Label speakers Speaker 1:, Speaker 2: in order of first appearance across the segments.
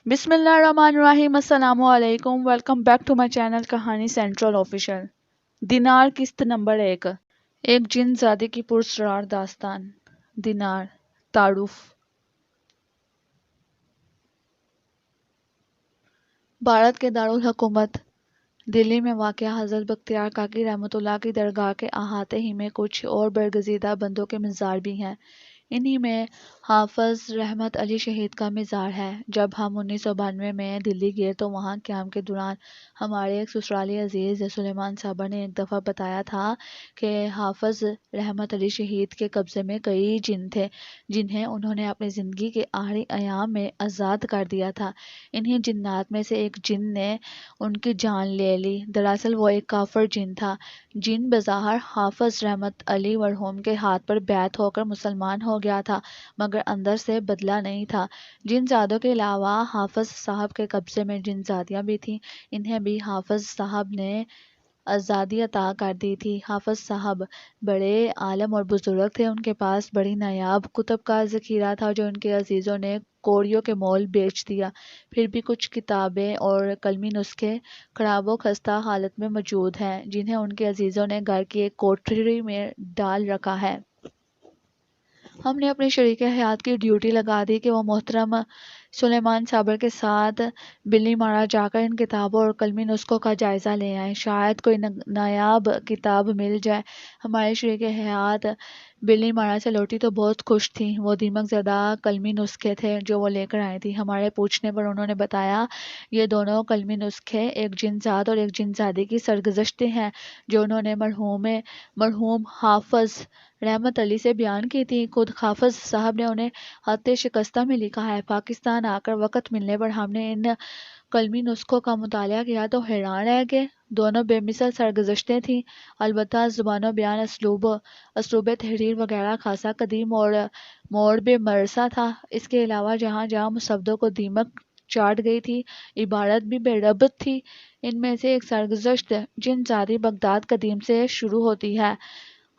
Speaker 1: بسم اللہ الرحمن الرحیم، السلام علیکم، welcome back to my channel کہانی سینٹرل آفیشل۔ دینار قسط نمبر 1، ایک جن زادی کی پرسرار داستان۔ دینار تعارف۔ بھارت کے دارالحکومت دلی میں واقع حضرت بختیار کاکی رحمۃ اللہ کی درگاہ کے احاطے ہی میں کچھ اور برگزیدہ بندوں کے مزار بھی ہیں۔ انہی میں حافظ رحمت علی شہید کا مزار ہے۔ جب ہم 1992 میں دلی گئے تو وہاں قیام کے دوران ہمارے ایک سسرالی عزیز سلیمان صاحبہ نے ایک دفعہ بتایا تھا کہ حافظ رحمت علی شہید کے قبضے میں کئی جن تھے جنہیں انہوں نے اپنی زندگی کے آخری ایام میں آزاد کر دیا تھا۔ انہی جنات میں سے ایک جن نے ان کی جان لے لی۔ دراصل وہ ایک کافر جن تھا۔ جن بظاہر حافظ رحمت علی مرحوم کے ہاتھ پر بیعت ہو کر مسلمان ہو گیا تھا، مگر اندر سے بدلہ نہیں تھا۔ جن زادوں کے علاوہ حافظ صاحب کے قبضے میں جن زادیاں بھی تھیں، انہیں بھی حافظ صاحب نے آزادی عطا کر دی تھی۔ حافظ صاحب بڑے عالم اور بزرگ تھے۔ ان کے پاس بڑی نایاب کتب کا ذخیرہ تھا جو ان کے عزیزوں نے کوڑیوں کے مول بیچ دیا۔ پھر بھی کچھ کتابیں اور قلمی نسخے خراب و خستہ حالت میں موجود ہیں، جنہیں ان کے عزیزوں نے گھر کی ایک کوٹھری میں ڈال رکھا ہے۔ ہم نے اپنے شریک حیات کی ڈیوٹی لگا دی کہ وہ محترم سلیمان صابر کے ساتھ بلی مارا جا کر ان کتابوں اور قلمی نسخوں کا جائزہ لے آئیں، شاید کوئی نایاب کتاب مل جائے۔ ہمارے شریک حیات بلی مارا سے لوٹی تو بہت خوش تھیں۔ وہ دیمک زدہ قلمی نسخے تھے جو وہ لے کر آئی تھیں۔ ہمارے پوچھنے پر انہوں نے بتایا یہ دونوں قلمی نسخے ایک جن زاد اور ایک جن زادی کی سرگزشتیں ہیں جو انہوں نے مرحوم حافظ رحمت علی سے بیان کی تھی۔ خود حافظ صاحب نے انہیں خط شکستہ میں لکھا ہے۔ پاکستان آ کر وقت ملنے پر ہم نے ان قلمی نسخوں کا مطالعہ کیا تو حیران رہ گئے۔ دونوں بے مثل سرگزشتیں تھیں، البتہ زبان و بیان، اسلوب تحریر وغیرہ خاصا قدیم اور موڑ بے مرثا تھا۔ اس کے علاوہ جہاں جہاں مصودوں کو دیمک چاٹ گئی تھی، عبارت بھی بے ربط تھی۔ ان میں سے ایک سرگزشت جن زادی بغداد قدیم سے شروع ہوتی ہے۔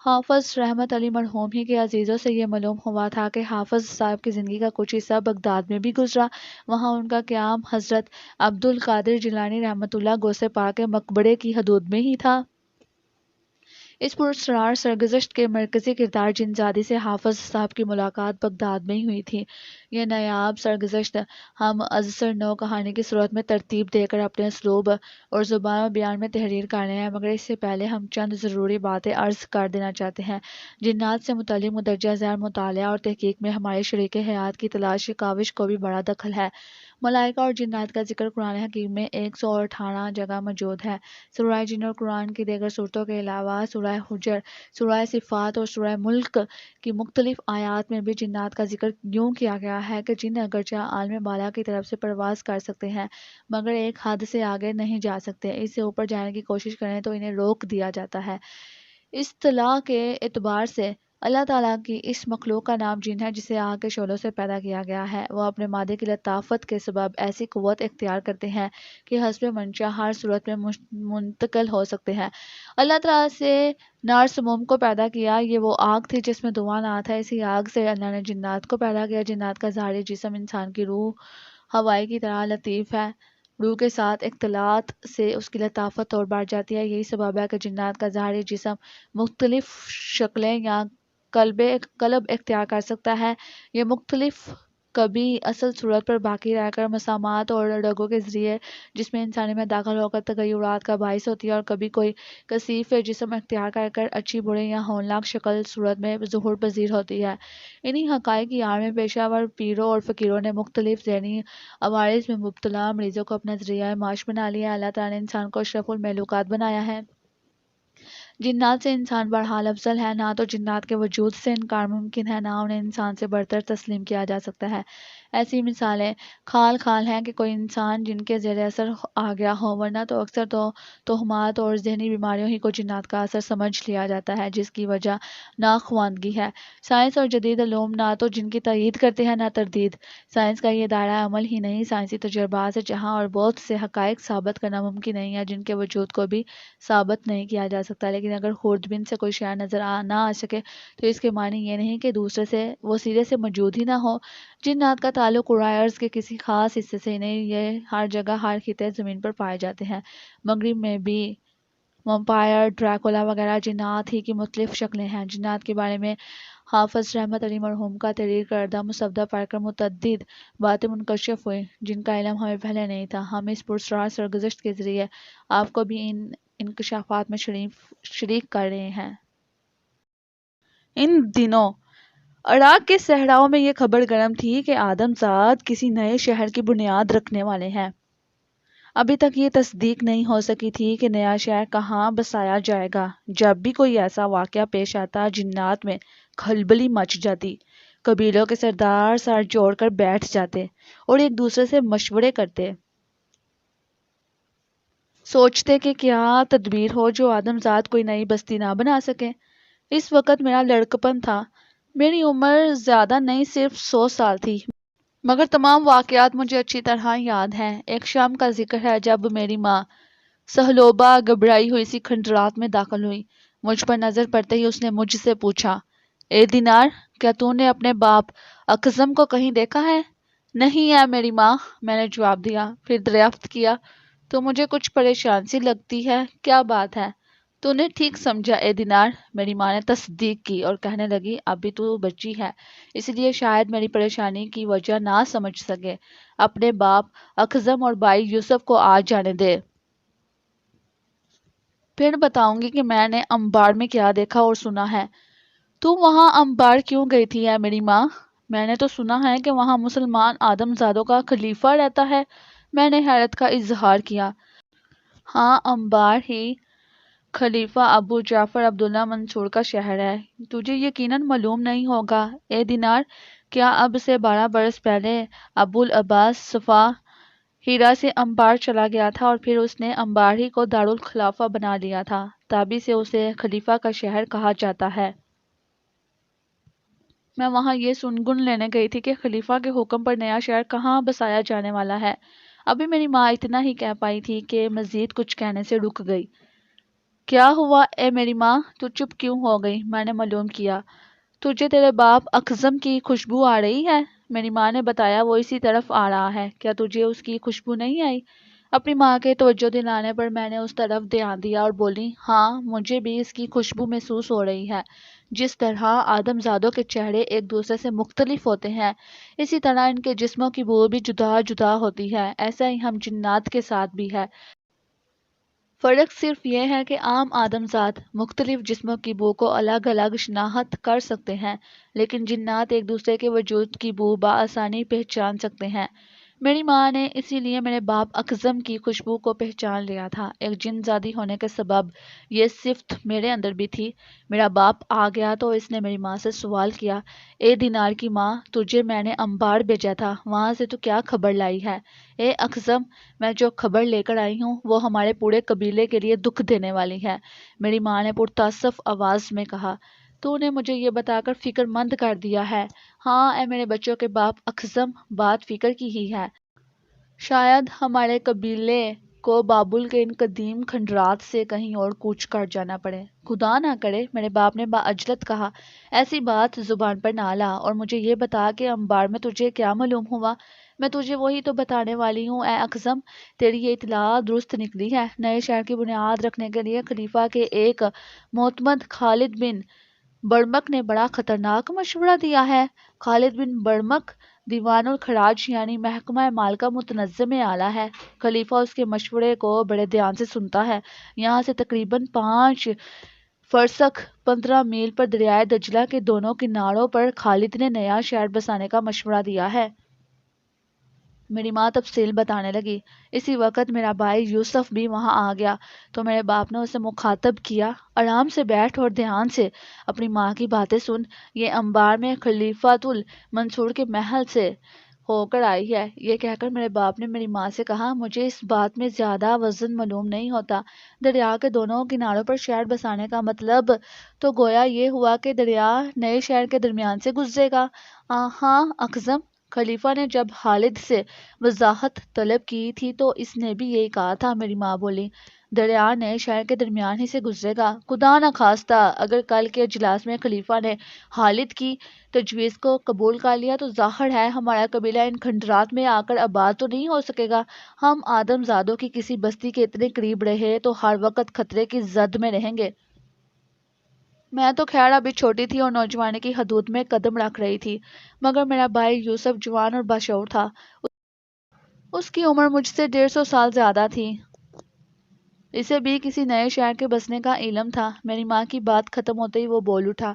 Speaker 1: حافظ رحمت علی مرحوم ہی کے عزیزوں سے یہ معلوم ہوا تھا کہ حافظ صاحب کی زندگی کا کچھ حصہ بغداد میں بھی گزرا۔ وہاں ان کا قیام حضرت عبد القادر جیلانی رحمۃ اللہ غوث پاک کے مقبرے کی حدود میں ہی تھا۔ اس پراسرار سرگزشت کے مرکزی کردار جن زادی سے حافظ صاحب کی ملاقات بغداد میں ہی ہوئی تھی۔ یہ نایاب سرگزشت ہم ازسر نو کہانی کی صورت میں ترتیب دے کر اپنے اسلوب اور زبان و بیان میں تحریر کر رہے ہیں، مگر اس سے پہلے ہم چند ضروری باتیں عرض کر دینا چاہتے ہیں۔ جنات سے متعلق مندرجہ ذیل مطالعہ اور تحقیق میں ہمارے شریک حیات کی تلاش کی کاوش کو بھی بڑا دخل ہے۔ ملائکہ اور جنات کا ذکر قرآن حکیم میں 118 جگہ موجود ہے۔ سورہ جن اور قرآن کی دیگر صورتوں کے علاوہ سورہ حجر، سورہ صفات اور سورہ ملک کی مختلف آیات میں بھی جنات کا ذکر یوں کیا گیا ہے کہ جن اگرچہ عالم بالا کی طرف سے پرواز کر سکتے ہیں مگر ایک حد سے آگے نہیں جا سکتے، اس سے اوپر جانے کی کوشش کریں تو انہیں روک دیا جاتا ہے۔ اصطلاح کے اعتبار سے اللہ تعالیٰ کی اس مخلوق کا نام جن ہے جسے آگ کے شعلوں سے پیدا کیا گیا ہے۔ وہ اپنے مادے کی لطافت کے سبب ایسی قوت اختیار کرتے ہیں کہ حسب منشاء ہر صورت میں منتقل ہو سکتے ہیں۔ اللہ تعالیٰ سے نار سموم کو پیدا کیا، یہ وہ آگ تھی جس میں دھواں نہ تھا۔ اسی آگ سے اللہ نے جنات کو پیدا کیا۔ جنات کا ظاہری جسم انسان کی روح ہوائی کی طرح لطیف ہے، روح کے ساتھ اختلاط سے اس کی لطافت اور بڑھ جاتی ہے۔ یہی سبب ہے کہ جنات کا ظاہری جسم مختلف شکلیں یا قلب اختیار کر سکتا ہے۔ یہ مختلف کبھی اصل صورت پر باقی رہ کر مسامات اور رگوں کے ذریعے جسم انسانی میں داخل ہو کر تغیرات کا باعث ہوتی ہے، اور کبھی کوئی کثیف جسم اختیار کر اچھی بری یا ہولناک شکل صورت میں ظہور پذیر ہوتی ہے۔ انہی حقائق کی آڑ میں پیشہ ور پیروں اور فقیروں نے مختلف ذہنی عوارض میں مبتلا مریضوں کو اپنا ذریعہ معاش بنا لیا ہے۔ اللہ تعالیٰ نے انسان کو اشرف المخلوقات بنایا ہے۔ جنات سے انسان بہرحال افضل ہے۔ نہ تو جنات کے وجود سے انکار ممکن ہے، نہ انہیں انسان سے برتر تسلیم کیا جا سکتا ہے۔ ایسی مثالیں خال ہیں کہ کوئی انسان جن کے زیر اثر آ گیا ہو، ورنہ تو اکثر توہمات اور ذہنی بیماریوں ہی کو جنات کا اثر سمجھ لیا جاتا ہے، جس کی وجہ ناخواندگی ہے۔ سائنس اور جدید علوم نہ تو جن کی تائید کرتے ہیں نہ تردید۔ سائنس کا یہ دائرہ عمل ہی نہیں، سائنسی تجربات سے جہاں اور بہت سے حقائق ثابت کرنا ممکن نہیں ہے جن کے وجود کو بھی ثابت نہیں کیا جا سکتا، لیکن اگر خوردبین سے کوئی شے نظر نہ آ سکے تو اس کے معنی یہ نہیں کہ دوسرے سے وہ سرے سے موجود ہی نہ ہو۔ جنات کا تعلق کرۂ ارض کے کسی خاص حصے سے نہیں، یہ ہر جگہ ہر خطے زمین پر پائے جاتے ہیں۔ مغرب میں بھی ویمپائر، ڈریکولا وغیرہ جنات ہی کی مختلف شکلیں ہیں۔ جنات کے بارے میں حافظ رحمت علی مرحوم کا تحریر کردہ مسودہ پڑھ کر متعدد باتیں منکشف ہوئیں جن کا علم ہمیں پہلے نہیں تھا۔ ہم اس پراسرار سرگزشت کے ذریعے آپ کو بھی ان انکشافات میں شریک کر رہے ہیں۔ ان دنوں عراق کے صحراؤں میں یہ خبر گرم تھی کہ آدم زاد کسی نئے شہر کی بنیاد رکھنے والے ہیں۔ ابھی تک یہ تصدیق نہیں ہو سکی تھی کہ نیا شہر کہاں بسایا جائے گا۔ جب بھی کوئی ایسا واقعہ پیش آتا، جنات میں کھلبلی مچ جاتی۔ قبیلوں کے سردار سر جوڑ کر بیٹھ جاتے اور ایک دوسرے سے مشورے کرتے، سوچتے کہ کیا تدبیر ہو جو آدم زاد کوئی نئی بستی نہ بنا سکے۔ اس وقت میرا لڑکپن تھا، میری عمر زیادہ نہیں، صرف 100 سال تھی، مگر تمام واقعات مجھے اچھی طرح یاد ہیں۔ ایک شام کا ذکر ہے جب میری ماں سہلوبا گھبرائی ہوئی سی کھنڈرات میں داخل ہوئی۔ مجھ پر نظر پڑتے ہی اس نے مجھ سے پوچھا، اے دینار، کیا تو نے اپنے باپ اکظم کو کہیں دیکھا ہے؟ نہیں ہے میری ماں، میں نے جواب دیا۔ پھر دریافت کیا، تو مجھے کچھ پریشان سی لگتی ہے، کیا بات ہے؟ تو نے ٹھیک سمجھا اے دینار، میری ماں نے تصدیق کی اور کہنے لگی، ابھی تو بچی ہے، اس لیے شاید میری پریشانی کی وجہ نہ سمجھ سکے۔ اپنے باپ اکظم اور بھائی یوسف کو آ جانے دے، پھر بتاؤں گی کہ میں نے انبار میں کیا دیکھا اور سنا ہے۔ تو وہاں انبار کیوں گئی تھی اے میری ماں؟ میں نے تو سنا ہے کہ وہاں مسلمان آدم زادوں کا خلیفہ رہتا ہے، میں نے حیرت کا اظہار کیا۔ ہاں، انبار ہی خلیفہ ابو جعفر عبداللہ منصور کا شہر ہے، تجھے یقیناً معلوم نہیں ہوگا اے دینار، کیا اب سے 12 برس پہلے ابو العباس صفا ہیرا سے انبار چلا گیا تھا اور پھر اس نے انبار ہی کو دارالخلافہ بنا لیا تھا، تبھی سے اسے خلیفہ کا شہر کہا جاتا ہے۔ میں وہاں یہ سنگن لینے گئی تھی کہ خلیفہ کے حکم پر نیا شہر کہاں بسایا جانے والا ہے۔ ابھی میری ماں اتنا ہی کہہ پائی تھی کہ مزید کچھ کہنے سے رک گئی۔ کیا ہوا اے میری ماں، تو چپ کیوں ہو گئی؟ میں نے معلوم کیا۔ تجھے تیرے باپ اکظم کی خوشبو آ رہی ہے؟ میری ماں نے بتایا، وہ اسی طرف آ رہا ہے، کیا تجھے اس کی خوشبو نہیں آئی؟ اپنی ماں کے توجہ دلانے پر میں نے اس طرف دھیان دیا اور بولی، ہاں، مجھے بھی اس کی خوشبو محسوس ہو رہی ہے۔ جس طرح آدم زادوں کے چہرے ایک دوسرے سے مختلف ہوتے ہیں، اسی طرح ان کے جسموں کی بو بھی جدا جدا ہوتی ہے، ایسا ہی ہم جنات کے ساتھ بھی ہے۔ فرق صرف یہ ہے کہ عام آدم زاد مختلف جسموں کی بو کو الگ الگ شناخت کر سکتے ہیں، لیکن جنات ایک دوسرے کے وجود کی بو بآسانی پہچان سکتے ہیں۔ میری ماں نے اسی لیے میرے باپ اکظم کی خوشبو کو پہچان لیا تھا۔ ایک جن زادی ہونے کے سبب یہ صفت میرے اندر بھی تھی۔ میرا باپ آ گیا تو اس نے میری ماں سے سوال کیا، اے دینار کی ماں، تجھے میں نے انبار بھیجا تھا، وہاں سے تو کیا خبر لائی ہے؟ اے اکظم، میں جو خبر لے کر آئی ہوں وہ ہمارے پورے قبیلے کے لیے دکھ دینے والی ہے، میری ماں نے پرتاسف آواز میں کہا۔ تو نے مجھے یہ بتا کر فکر مند کر دیا ہے۔ ہاں اے میرے بچوں کے باپ اکظم، بات فکر کی ہی ہے۔ شاید ہمارے قبیلے کو بابل کے ان قدیم کھنڈرات سے کہیں اور کوچ کر جانا پڑے۔ خدا نہ کرے، میرے باپ نے باعجلت کہا، ایسی بات زبان پر نہ لا، اور مجھے یہ بتا کہ انبار میں تجھے کیا معلوم ہوا؟ میں تجھے وہی تو بتانے والی ہوں اے اکظم، تیری یہ اطلاع درست نکلی ہے۔ نئے شہر کی بنیاد رکھنے کے لیے خلیفہ کے ایک معتمد خالد بن برمک نے بڑا خطرناک مشورہ دیا ہے۔ خالد بن برمک دیوان الخراج یعنی محکمہ مال کا متنظم اعلیٰ ہے۔ خلیفہ اس کے مشورے کو بڑے دھیان سے سنتا ہے۔ یہاں سے تقریباً 5 فرسخ 15 میل پر دریائے دجلہ کے دونوں کناروں پر خالد نے نیا شہر بسانے کا مشورہ دیا ہے۔ میری ماں تفصیل بتانے لگی۔ اسی وقت میرا بھائی یوسف بھی وہاں آ گیا تو میرے باپ نے اسے مخاطب کیا، آرام سے بیٹھ اور دھیان سے اپنی ماں کی باتیں سن۔ یہ انبار میں خلیفۃ المنصور کے محل سے ہو کر آئی ہے۔ یہ کہہ کر میرے باپ نے میری ماں سے کہا، مجھے اس بات میں زیادہ وزن معلوم نہیں ہوتا۔ دریا کے دونوں کناروں پر شہر بسانے کا مطلب تو گویا یہ ہوا کہ دریا نئے شہر کے درمیان سے گزرے گا۔ ہاں اکظم، خلیفہ نے جب خالد سے وضاحت طلب کی تھی تو اس نے بھی یہی کہا تھا۔ میری ماں بولی، دریا نے شہر کے درمیان ہی سے گزرے گا۔ خدا نخواستہ اگر کل کے اجلاس میں خلیفہ نے خالد کی تجویز کو قبول کر لیا تو ظاہر ہے ہمارا قبیلہ ان کھنڈرات میں آ کر آباد تو نہیں ہو سکے گا۔ ہم آدم زادوں کی کسی بستی کے اتنے قریب رہے تو ہر وقت خطرے کی زد میں رہیں گے۔ میں تو خیر ابھی چھوٹی تھی اور نوجوانی کی حدود میں قدم رکھ رہی تھی، مگر میرا بھائی یوسف جوان اور باشعور تھا۔ اس کی عمر مجھ سے 150 سال زیادہ تھی۔ اسے بھی کسی نئے شہر کے بسنے کا علم تھا۔ میری ماں کی بات ختم ہوتے ہی وہ بول اٹھا،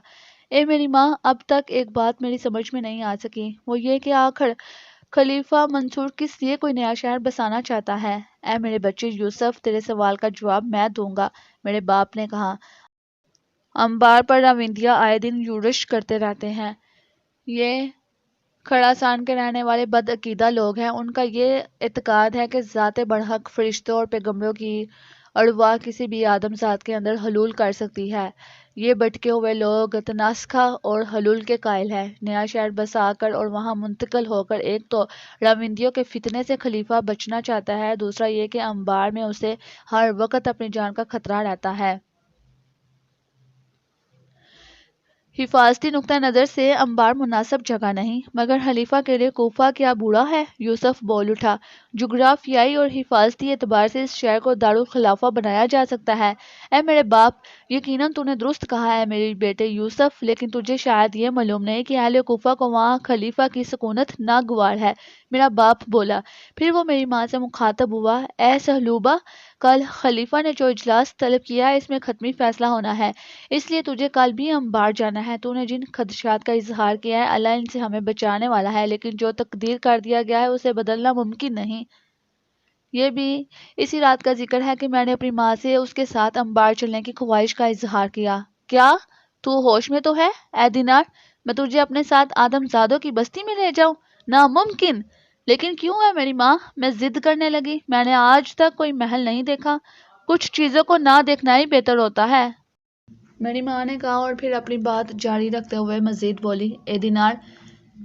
Speaker 1: اے میری ماں، اب تک ایک بات میری سمجھ میں نہیں آ سکی، وہ یہ کہ آخر خلیفہ منصور کس لیے کوئی نیا شہر بسانا چاہتا ہے؟ اے میرے بچے یوسف، تیرے سوال کا جواب میں دوں گا، میرے باپ نے کہا۔ انبار پر راوندیہ آئے دن یورش کرتے رہتے ہیں۔ یہ خراسان کے رہنے والے بد عقیدہ لوگ ہیں۔ ان کا یہ اعتقاد ہے کہ ذات برحق فرشتوں اور پیغمبروں کی ارواح کسی بھی آدم ذات کے اندر حلول کر سکتی ہے۔ یہ بھٹکے ہوئے لوگ تناسخہ اور حلول کے قائل ہیں۔ نیا شہر بسا کر اور وہاں منتقل ہو کر ایک تو راوندیوں کے فتنے سے خلیفہ بچنا چاہتا ہے، دوسرا یہ کہ انبار میں اسے ہر وقت اپنی جان کا خطرہ رہتا ہے۔ حفاظتی نقطہ نظر سے انبار مناسب جگہ نہیں، مگر خلیفہ کے لیے کوفہ کیا بوڑھا ہے؟ یوسف بول اٹھا، جغرافیائی اور حفاظتی اعتبار سے اس شہر کو دارالخلافہ بنایا جا سکتا ہے۔ اے میرے باپ، یقیناً تو نے درست کہا ہے میرے بیٹے یوسف، لیکن تجھے شاید یہ معلوم نہیں کہ اہل کوفہ کو وہاں خلیفہ کی سکونت ناگوار ہے۔ میرا باپ بولا۔ پھر وہ میری ماں سے مخاطب ہوا، اے سہلوبہ، کل خلیفہ نے جو اجلاس طلب کیا ہے اس میں حتمی فیصلہ ہونا ہے، اس لیے تجھے کل بھی انبار جانا ہے۔ تو نے جن خدشات کا اظہار کیا ہے اللہ ان سے ہمیں بچانے والا ہے، لیکن جو تقدیر کر دیا گیا ہے اسے بدلنا ممکن نہیں۔ یہ بھی اسی رات کا ذکر ہے کہ میں نے اپنی ماں سے اس کے ساتھ انبار چلنے کی خواہش کا اظہار کیا۔ کیا تو ہوش میں تو ہے اے دینار؟ میں تجھے اپنے ساتھ آدم زادوں کی بستی میں لے جاؤں؟ ناممکن۔ لیکن کیوں ہے میری ماں؟ میں ضد کرنے لگی۔ میں نے آج تک کوئی محل نہیں دیکھا، کچھ چیزوں کو نہ دیکھنا ہی بہتر ہوتا ہے، میری ماں نے کہا، اور پھر اپنی بات جاری رکھتے ہوئے مزید بولی، اے دینار،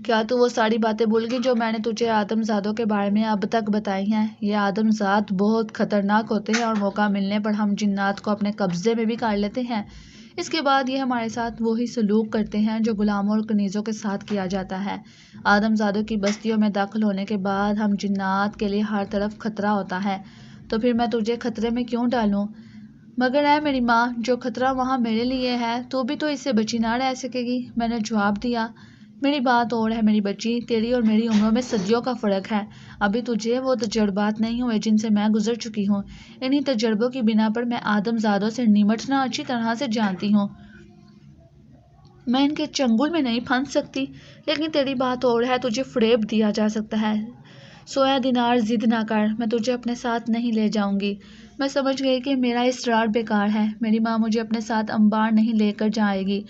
Speaker 1: کیا تو وہ ساری باتیں بھول گئی جو میں نے تجھے آدم زادوں کے بارے میں اب تک بتائی ہیں؟ یہ آدم زاد بہت خطرناک ہوتے ہیں اور موقع ملنے پر ہم جنات کو اپنے قبضے میں بھی کر لیتے ہیں۔ اس کے بعد یہ ہمارے ساتھ وہی سلوک کرتے ہیں جو غلاموں اور کنیزوں کے ساتھ کیا جاتا ہے۔ آدم زادوں کی بستیوں میں داخل ہونے کے بعد ہم جنات کے لیے ہر طرف خطرہ ہوتا ہے، تو پھر میں تجھے خطرے میں کیوں ڈالوں؟ مگر اے میری ماں، جو خطرہ وہاں میرے لیے ہے تو بھی تو اس سے بچی نہ رہ سکے گی، میں نے جواب دیا۔ میری بات اور ہے میری بچی، تیری اور میری عمروں میں صدیوں کا فرق ہے۔ ابھی تجھے وہ تجربات نہیں ہوئے جن سے میں گزر چکی ہوں۔ انہی تجربوں کی بنا پر میں آدم زادوں سے نمٹنا اچھی طرح سے جانتی ہوں۔ میں ان کے چنگل میں نہیں پھنس سکتی، لیکن تیری بات اور ہے، تجھے فریب دیا جا سکتا ہے۔ سو اے دینار، ضد نہ کر، میں تجھے اپنے ساتھ نہیں لے جاؤں گی۔ میں سمجھ گئی کہ میرا اصرار بیکار ہے، میری ماں مجھے اپنے ساتھ انبار نہیں لے کر جائے گی۔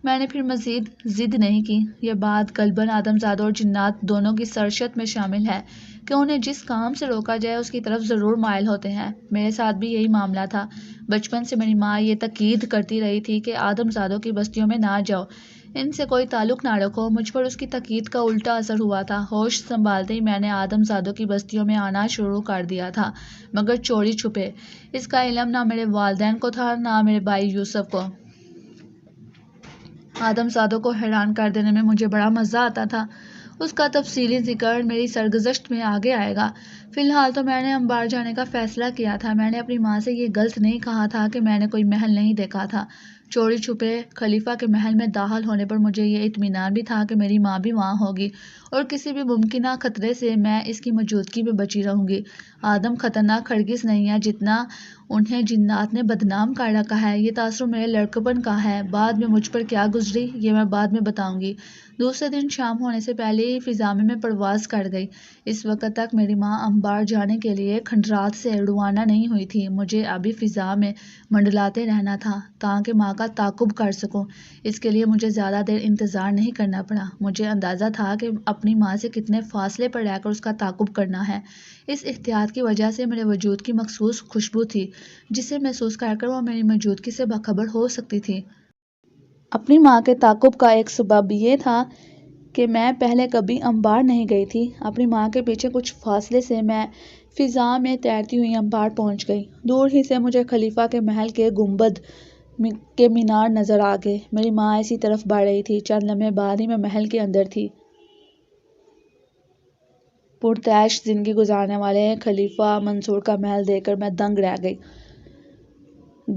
Speaker 1: میں نے پھر مزید ضد نہیں کی۔ یہ بات غالباً آدم زادوں اور جنات دونوں کی سرشت میں شامل ہے کہ انہیں جس کام سے روکا جائے اس کی طرف ضرور مائل ہوتے ہیں۔ میرے ساتھ بھی یہی معاملہ تھا۔ بچپن سے میری ماں یہ تاکید کرتی رہی تھی کہ آدم زادوں کی بستیوں میں نہ جاؤ، ان سے کوئی تعلق نہ رکھو۔ مجھ پر اس کی تاکید کا الٹا اثر ہوا تھا۔ ہوش سنبھالتے ہی میں نے آدم زادوں کی بستیوں میں آنا شروع کر دیا تھا، مگر چوری چھپے۔ اس کا علم نہ میرے والدین کو تھا نہ میرے بھائی یوسف کو۔ آدم زادوں کو حیران کر دینے میں مجھے بڑا مزہ آتا تھا۔ اس کا تفصیلی ذکر میری سرگزشت میں آگے آئے گا۔ فی الحال تو میں نے انبار جانے کا فیصلہ کیا تھا۔ میں نے اپنی ماں سے یہ غلط نہیں کہا تھا کہ میں نے کوئی محل نہیں دیکھا تھا۔ چوری چھپے خلیفہ کے محل میں داخل ہونے پر مجھے یہ اطمینان بھی تھا کہ میری ماں بھی وہاں ہوگی اور کسی بھی ممکنہ خطرے سے میں اس کی موجودگی میں بچی رہوں گی۔ آدم خطرناک ہرگز نہیں ہے جتنا انہیں جنات نے بدنام کر رکھا ہے۔ یہ تاثر میرے لڑکپن کا ہے۔ بعد میں مجھ پر کیا گزری یہ میں بعد میں بتاؤں گی۔ دوسرے دن شام ہونے سے پہلے ہی فضا میں پرواز کر گئی۔ اس وقت تک میری ماں انبار جانے کے لیے کھنڈرات سے روانہ نہیں ہوئی تھی۔ مجھے ابھی فضا میں منڈلاتے رہنا تھا تاکہ ماں کا تعاقب کر سکوں۔ اس کے لیے مجھے زیادہ دیر انتظار نہیں کرنا پڑا۔ مجھے اندازہ تھا کہ اپنی ماں سے کتنے فاصلے پر رہ کر اس کا تعاقب کرنا ہے۔ اس احتیاط کی وجہ سے میرے وجود کی مخصوص خوشبو تھی جسے محسوس کر کر وہ میری موجودگی سے باخبر ہو سکتی تھی۔ اپنی ماں کے تعاقب کا ایک سبب یہ تھا کہ میں پہلے کبھی انبار نہیں گئی تھی۔ اپنی ماں کے پیچھے کچھ فاصلے سے میں فضا میں تیرتی ہوئی انبار پہنچ گئی۔ دور ہی سے مجھے خلیفہ کے محل کے گنبد کے مینار نظر آ گئے۔ میری ماں اسی طرف بڑھ رہی تھی۔ چند لمحے بعد ہی میں محل کے اندر تھی۔ پرتعیش زندگی گزارنے والے خلیفہ منصور کا محل دیکھ کر میں دنگ رہ گئی۔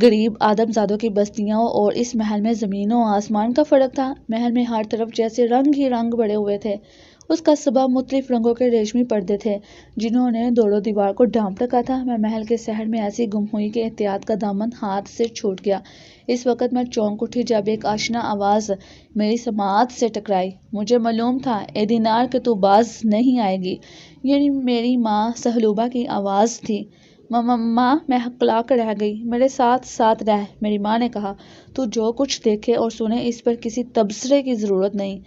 Speaker 1: غریب آدم زادوں کی بستیاں اور اس محل میں زمین و آسمان کا فرق تھا۔ محل میں ہر طرف جیسے رنگ ہی رنگ بڑھے ہوئے تھے۔ اس کا سبب مختلف رنگوں کے ریشمی پردے تھے جنہوں نے دور و دیوار کو ڈھانپ رکھا تھا۔ میں محل کے سحر میں ایسی گم ہوئی کہ احتیاط کا دامن ہاتھ سے چھوٹ گیا۔ اس وقت میں چونک اٹھی جب ایک آشنا آواز میری سماعت سے ٹکرائی۔ مجھے معلوم تھا اے دینار کہ تو باز نہیں آئے گی۔ یہ میری ماں صہلوبہ کی آواز تھی۔ ماں، میں ہکلا کر رہ گئی۔ میرے ساتھ ساتھ رہ، میری ماں نے کہا۔ تو جو کچھ دیکھے اور سنے اس پر کسی تبصرے کی ضرورت نہیں۔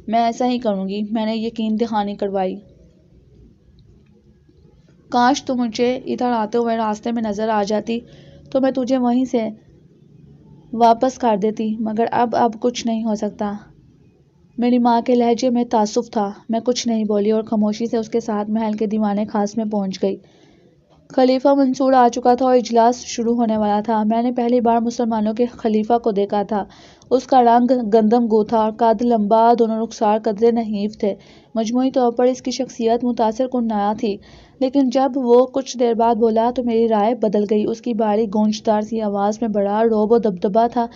Speaker 1: میں ایسا ہی کروں گی، میں نے یقین دہانی کروائی۔ کاش تو مجھے ادھر آتے ہوئے راستے میں نظر آ جاتی تو میں تجھے وہیں سے واپس کر دیتی، مگر اب کچھ نہیں ہو سکتا۔ میری ماں کے لہجے میں تعصب تھا۔ میں کچھ نہیں بولی اور خاموشی سے اس کے ساتھ محل کے دیوان خاص میں پہنچ گئی۔ خلیفہ منصور آ چکا تھا اور اجلاس شروع ہونے والا تھا۔ میں نے پہلی بار مسلمانوں کے خلیفہ کو دیکھا تھا۔ اس کا رنگ گندم گو تھا اور قد لمبا، دونوں رخسار قدرے نحیف تھے۔ مجموعی طور پر اس کی شخصیت متاثر کنندہ تھی، لیکن جب وہ کچھ دیر بعد بولا تو میری رائے بدل گئی۔ اس کی باریک گونجدار سی آواز میں بڑا رعب و دبدبہ تھا،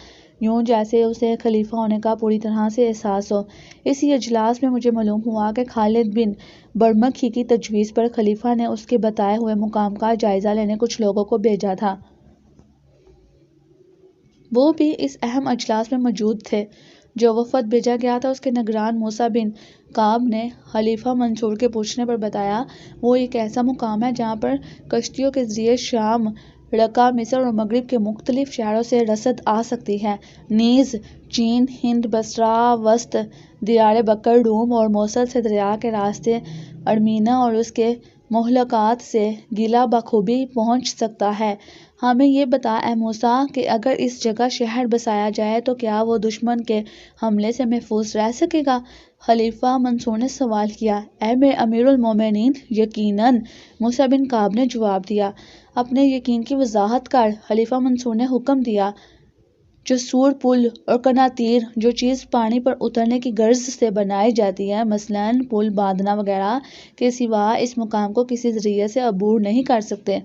Speaker 1: یوں جیسے اسے خلیفہ ہونے کا پوری طرح سے احساس ہو۔ اسی اجلاس میں مجھے معلوم ہوا کہ خالد بن برمک ہی کی تجویز پر خلیفہ نے اس کے بتائے ہوئے مقام کا جائزہ لینے کچھ لوگوں کو بھیجا تھا۔ وہ بھی اس اہم اجلاس میں موجود تھے۔ جو وفد بھیجا گیا تھا اس کے نگران موسیٰ بن کعب نے خلیفہ منصور کے پوچھنے پر بتایا، وہ ایک ایسا مقام ہے جہاں پر کشتیوں کے ذریعے شام، رقہ، مصر اور مغرب کے مختلف شہروں سے رسد آ سکتی ہے۔ نیز چین، ہند، بصرہ، وسط، دیار بکر، روم اور موصل سے دریا کے راستے ارمینہ اور اس کے مہلکات سے گیلا بخوبی پہنچ سکتا ہے۔ ہمیں یہ بتا اے موسیٰ کہ اگر اس جگہ شہر بسایا جائے تو کیا وہ دشمن کے حملے سے محفوظ رہ سکے گا؟ خلیفہ منصور نے سوال کیا۔ اے امیر المومنین، یقیناً، موسیٰ بن کعب نے جواب دیا۔ اپنے یقین کی وضاحت کر، خلیفہ منصور نے حکم دیا۔ جسور پل اور قناطیر جو چیز پانی پر اترنے کی غرض سے بنائی جاتی ہے، مثلاً پل باندھنا وغیرہ، کے سوا اس مقام کو کسی ذریعے سے عبور نہیں کر سکتے۔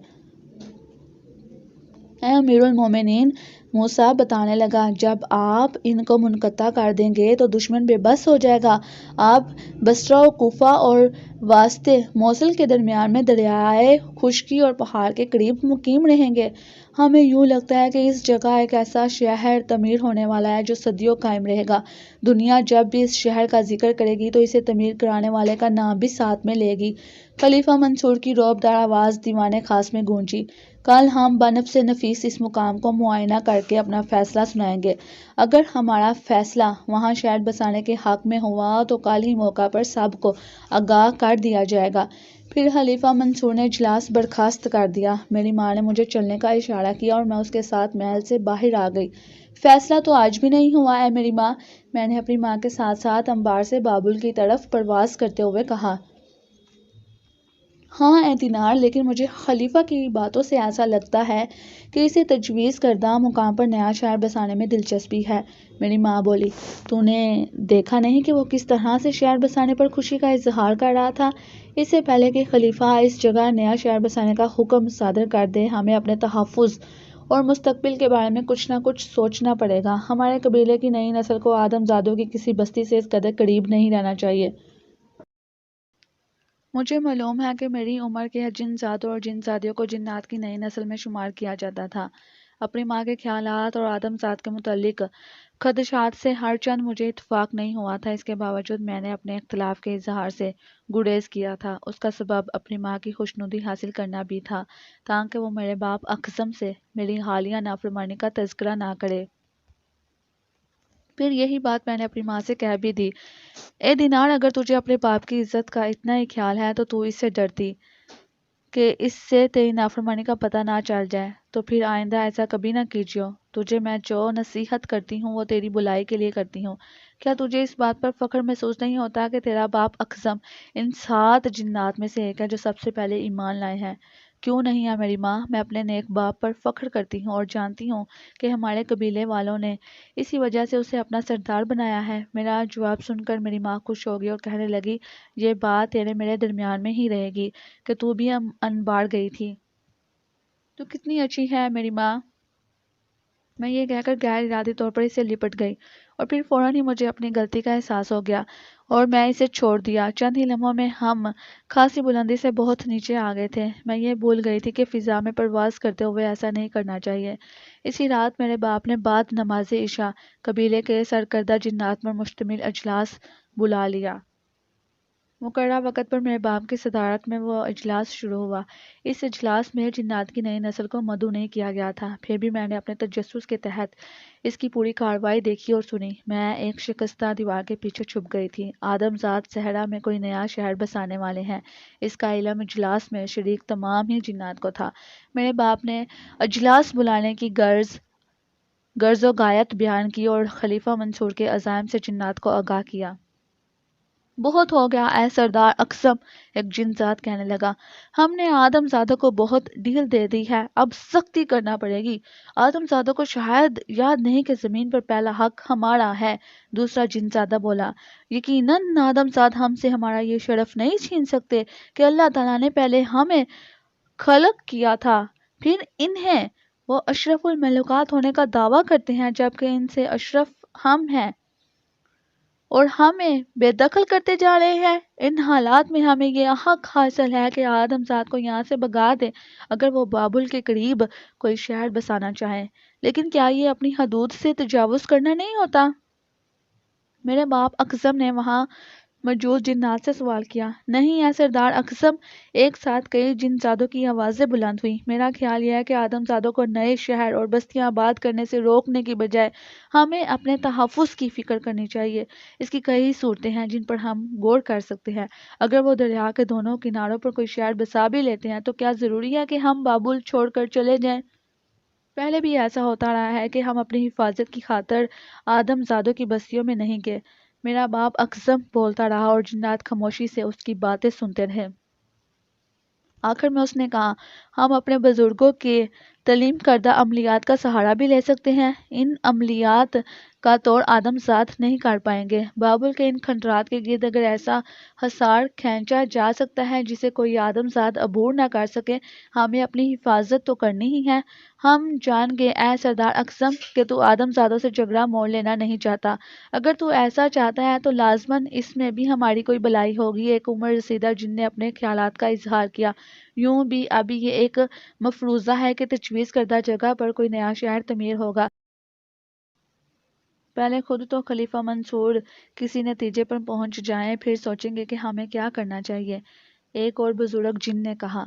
Speaker 1: اے امیر المومنین، موسیٰ بتانے لگا، جب آپ ان کو منقطع کر دیں گے تو دشمن بے بس ہو جائے گا۔ آپ بصرہ و کوفہ اور واسطے موصل کے درمیان میں دریائے خشکی اور پہاڑ کے قریب مقیم رہیں گے۔ ہمیں یوں لگتا ہے کہ اس جگہ ایک ایسا شہر تعمیر ہونے والا ہے جو صدیوں قائم رہے گا۔ دنیا جب بھی اس شہر کا ذکر کرے گی تو اسے تعمیر کرانے والے کا نام بھی ساتھ میں لے گی۔ خلیفہ منصور کی رعب دار آواز دیوان خاص میں گونجی۔ کل ہم بنفس نفیس اس مقام کو معائنہ کر کے اپنا فیصلہ سنائیں گے۔ اگر ہمارا فیصلہ وہاں شہر بسانے کے حق میں ہوا تو کل ہی موقع پر سب کو آگاہ کر دیا جائے گا۔ پھر خلیفہ منصور نے اجلاس برخاست کر دیا۔ میری ماں نے مجھے چلنے کا اشارہ کیا اور میں اس کے ساتھ محل سے باہر آ گئی۔ فیصلہ تو آج بھی نہیں ہوا اے میری ماں، میں نے اپنی ماں کے ساتھ ساتھ انبار سے بابل کی طرف پرواز کرتے ہوئے کہا۔ ہاں اے دینار، لیکن مجھے خلیفہ کی باتوں سے ایسا لگتا ہے کہ اسے تجویز کردہ مقام پر نیا شہر بسانے میں دلچسپی ہے۔ میری ماں بولی، تو نے دیکھا نہیں کہ وہ کس طرح سے شہر بسانے پر خوشی کا اظہار کر رہا تھا؟ اس سے پہلے کہ خلیفہ اس جگہ نیا شہر بسانے کا حکم صادر کر دے، ہمیں اپنے تحفظ اور مستقبل کے بارے میں کچھ نہ کچھ سوچنا پڑے گا۔ ہمارے قبیلے کی نئی نسل کو آدم زادوں کی کسی بستی سے اس قدر قریب نہیں رہنا چاہیے۔ مجھے معلوم ہے کہ میری عمر کے جن زادوں اور جن زادیوں کو جنات کی نئی نسل میں شمار کیا جاتا تھا، اپنی ماں کے خیالات اور آدم زاد کے متعلق خدشات سے ہر چند مجھے اتفاق نہیں ہوا تھا۔ اس کے باوجود میں نے اپنے اختلاف کے اظہار سے گریز کیا تھا۔ اس کا سبب اپنی ماں کی خوشنودی حاصل کرنا بھی تھا، تاکہ وہ میرے باپ اقسم سے میری حالیہ نافرمانی کا تذکرہ نہ کرے۔ پھر یہی بات میں نے اپنی ماں سے کہہ بھی دی۔ اے دینار، اگر تجھے اپنے باپ کی عزت کا اتنا ہی خیال ہے تو اس سے ڈرتی کہ اس سے تیری نافرمانی کا پتہ نہ چل جائے، تو پھر آئندہ ایسا کبھی نہ کیجیے۔ تجھے میں جو نصیحت کرتی ہوں وہ تیری بھلائی کے لیے کرتی ہوں۔ کیا تجھے اس بات پر فخر محسوس نہیں ہوتا کہ تیرا باپ اقزم ان 7 جنات میں سے ایک ہے جو سب سے پہلے ایمان لائے ہیں؟ کیوں نہیں ہے میری ماں، میں اپنے نیک باپ پر فخر کرتی ہوں اور جانتی ہوں کہ ہمارے قبیلے والوں نے اسی وجہ سے اسے اپنا سردار بنایا ہے۔ میرا جواب سن کر میری ماں خوش ہو گئی اور کہنے لگی، یہ بات تیرے میرے درمیان میں ہی رہے گی کہ تو بھی انبار گئی تھی۔ تو کتنی اچھی ہے میری ماں۔ میں یہ کہہ کر غیر ارادی طور پر اسے لپٹ گئی اور پھر فوراً ہی مجھے اپنی غلطی کا احساس ہو گیا اور میں اسے چھوڑ دیا۔ چند ہی لمحوں میں ہم خاصی بلندی سے بہت نیچے آ گئے تھے۔ میں یہ بھول گئی تھی کہ فضا میں پرواز کرتے ہوئے ایسا نہیں کرنا چاہیے۔ اسی رات میرے باپ نے بعد نماز عشاء قبیلے کے سرکردہ جنات پر مشتمل اجلاس بلا لیا۔ مقررہ وقت پر میرے باپ کی صدارت میں وہ اجلاس شروع ہوا۔ اس اجلاس میں جنات کی نئی نسل کو مدعو نہیں کیا گیا تھا، پھر بھی میں نے اپنے تجسس کے تحت اس کی پوری کارروائی دیکھی اور سنی۔ میں ایک شکستہ دیوار کے پیچھے چھپ گئی تھی۔ آدم ذات صحرا میں کوئی نیا شہر بسانے والے ہیں، اس کا علم اجلاس میں شریک تمام ہی جنات کو تھا۔ میرے باپ نے اجلاس بلانے کی غرض و غایت بیان کی اور خلیفہ منصور کے عزائم سے جنات کو آگاہ کیا۔ بہت ہو گیا اے سردار اقسم، ایک جن ذات کہنے لگا، ہم نے آدم زادہ کو بہت ڈھیل دے دی ہے، اب سختی کرنا پڑے گی۔ آدم زادہ کو شاید یاد نہیں کہ زمین پر پہلا حق ہمارا ہے۔ دوسرا جن زادہ بولا، یقیناً آدم زاد ہم سے ہمارا یہ شرف نہیں چھین سکتے کہ اللہ تعالیٰ نے پہلے ہمیں خلق کیا تھا پھر انہیں۔ وہ اشرف المخلوقات ہونے کا دعویٰ کرتے ہیں جبکہ ان سے اشرف ہم ہیں اور ہمیں بے دخل کرتے جا رہے ہیں۔ ان حالات میں ہمیں یہ حق حاصل ہے کہ آدم ذات کو یہاں سے بھگا دیں اگر وہ بابل کے قریب کوئی شہر بسانا چاہیں، لیکن کیا یہ اپنی حدود سے تجاوز کرنا نہیں ہوتا؟ میرے باپ اقزم نے وہاں موجود جنات سے سوال کیا۔ نہیں اے سردار اقزم، ایک ساتھ کئی جن زادوں کی آوازیں بلند ہوئیں۔ میرا خیال یہ ہے کہ آدم زادوں کو نئے شہر اور بستیاں آباد کرنے سے روکنے کی بجائے ہمیں اپنے تحفظ کی فکر کرنی چاہیے۔ اس کی کئی صورتیں ہیں جن پر ہم غور کر سکتے ہیں۔ اگر وہ دریا کے دونوں کناروں پر کوئی شہر بسا بھی لیتے ہیں تو کیا ضروری ہے کہ ہم بابل چھوڑ کر چلے جائیں؟ پہلے بھی ایسا ہوتا رہا ہے کہ ہم اپنی حفاظت کی خاطر آدم زادوں کی بستیوں میں نہیں گئے۔ میرا باپ اقزم بولتا رہا اور جنات خاموشی سے اس کی باتیں سنتے رہے۔ آخر میں اس نے کہا، ہم اپنے بزرگوں کے تعلیم کردہ عملیات کا سہارا بھی لے سکتے ہیں۔ ان عملیات کا توڑ آدم ذات نہیں کر پائیں گے۔ بابل کے ان کھنڈرات کے گرد اگر ایسا حصار کھینچا جا سکتا ہے جسے کوئی آدم ذات عبور نہ کر سکے، ہمیں اپنی حفاظت تو کرنی ہی ہے۔ ہم جان گئے اے سردار اقزم کہ تو آدم زادوں سے جھگڑا موڑ لینا نہیں چاہتا۔ اگر تو ایسا چاہتا ہے تو لازماً اس میں بھی ہماری کوئی بھلائی ہوگی۔ ایک عمر رسیدہ جن نے اپنے خیالات کا اظہار کیا، یوں بھی ابھی یہ ایک مفروضہ ہے کہ تجویز کردہ جگہ پر کوئی نیا شہر تعمیر ہوگا۔ پہلے خود تو خلیفہ منصور کسی نتیجے پر پہنچ جائیں، پھر سوچیں گے کہ ہمیں کیا کرنا چاہیے۔ ایک اور بزرگ جن نے کہا،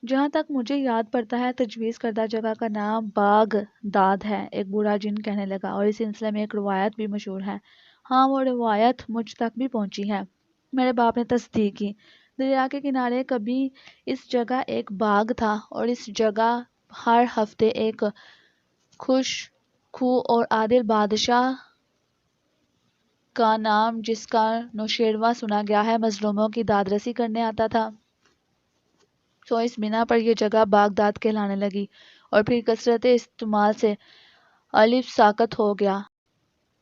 Speaker 1: جہاں تک مجھے یاد پڑتا ہے تجویز کردہ جگہ کا نام باغ داد ہے۔ ایک بوڑھا جن کہنے لگا، اور اس سلسلے میں ایک روایت بھی مشہور ہے۔ ہاں، وہ روایت مجھ تک بھی پہنچی ہے۔ میرے باپ نے تصدیق کی۔ دریا کے کنارے کبھی اس جگہ ایک باغ تھا اور اس جگہ ہر ہفتے ایک خوش خو اور عادل بادشاہ کا نام جس کا نوشیروان سنا گیا ہے مظلوموں کی داد رسی کرنے آتا تھا۔ سو اس بنا پر یہ جگہ بغداد کہلانے لگی اور پھر کثرت استعمال سے الف ساکت ہو گیا۔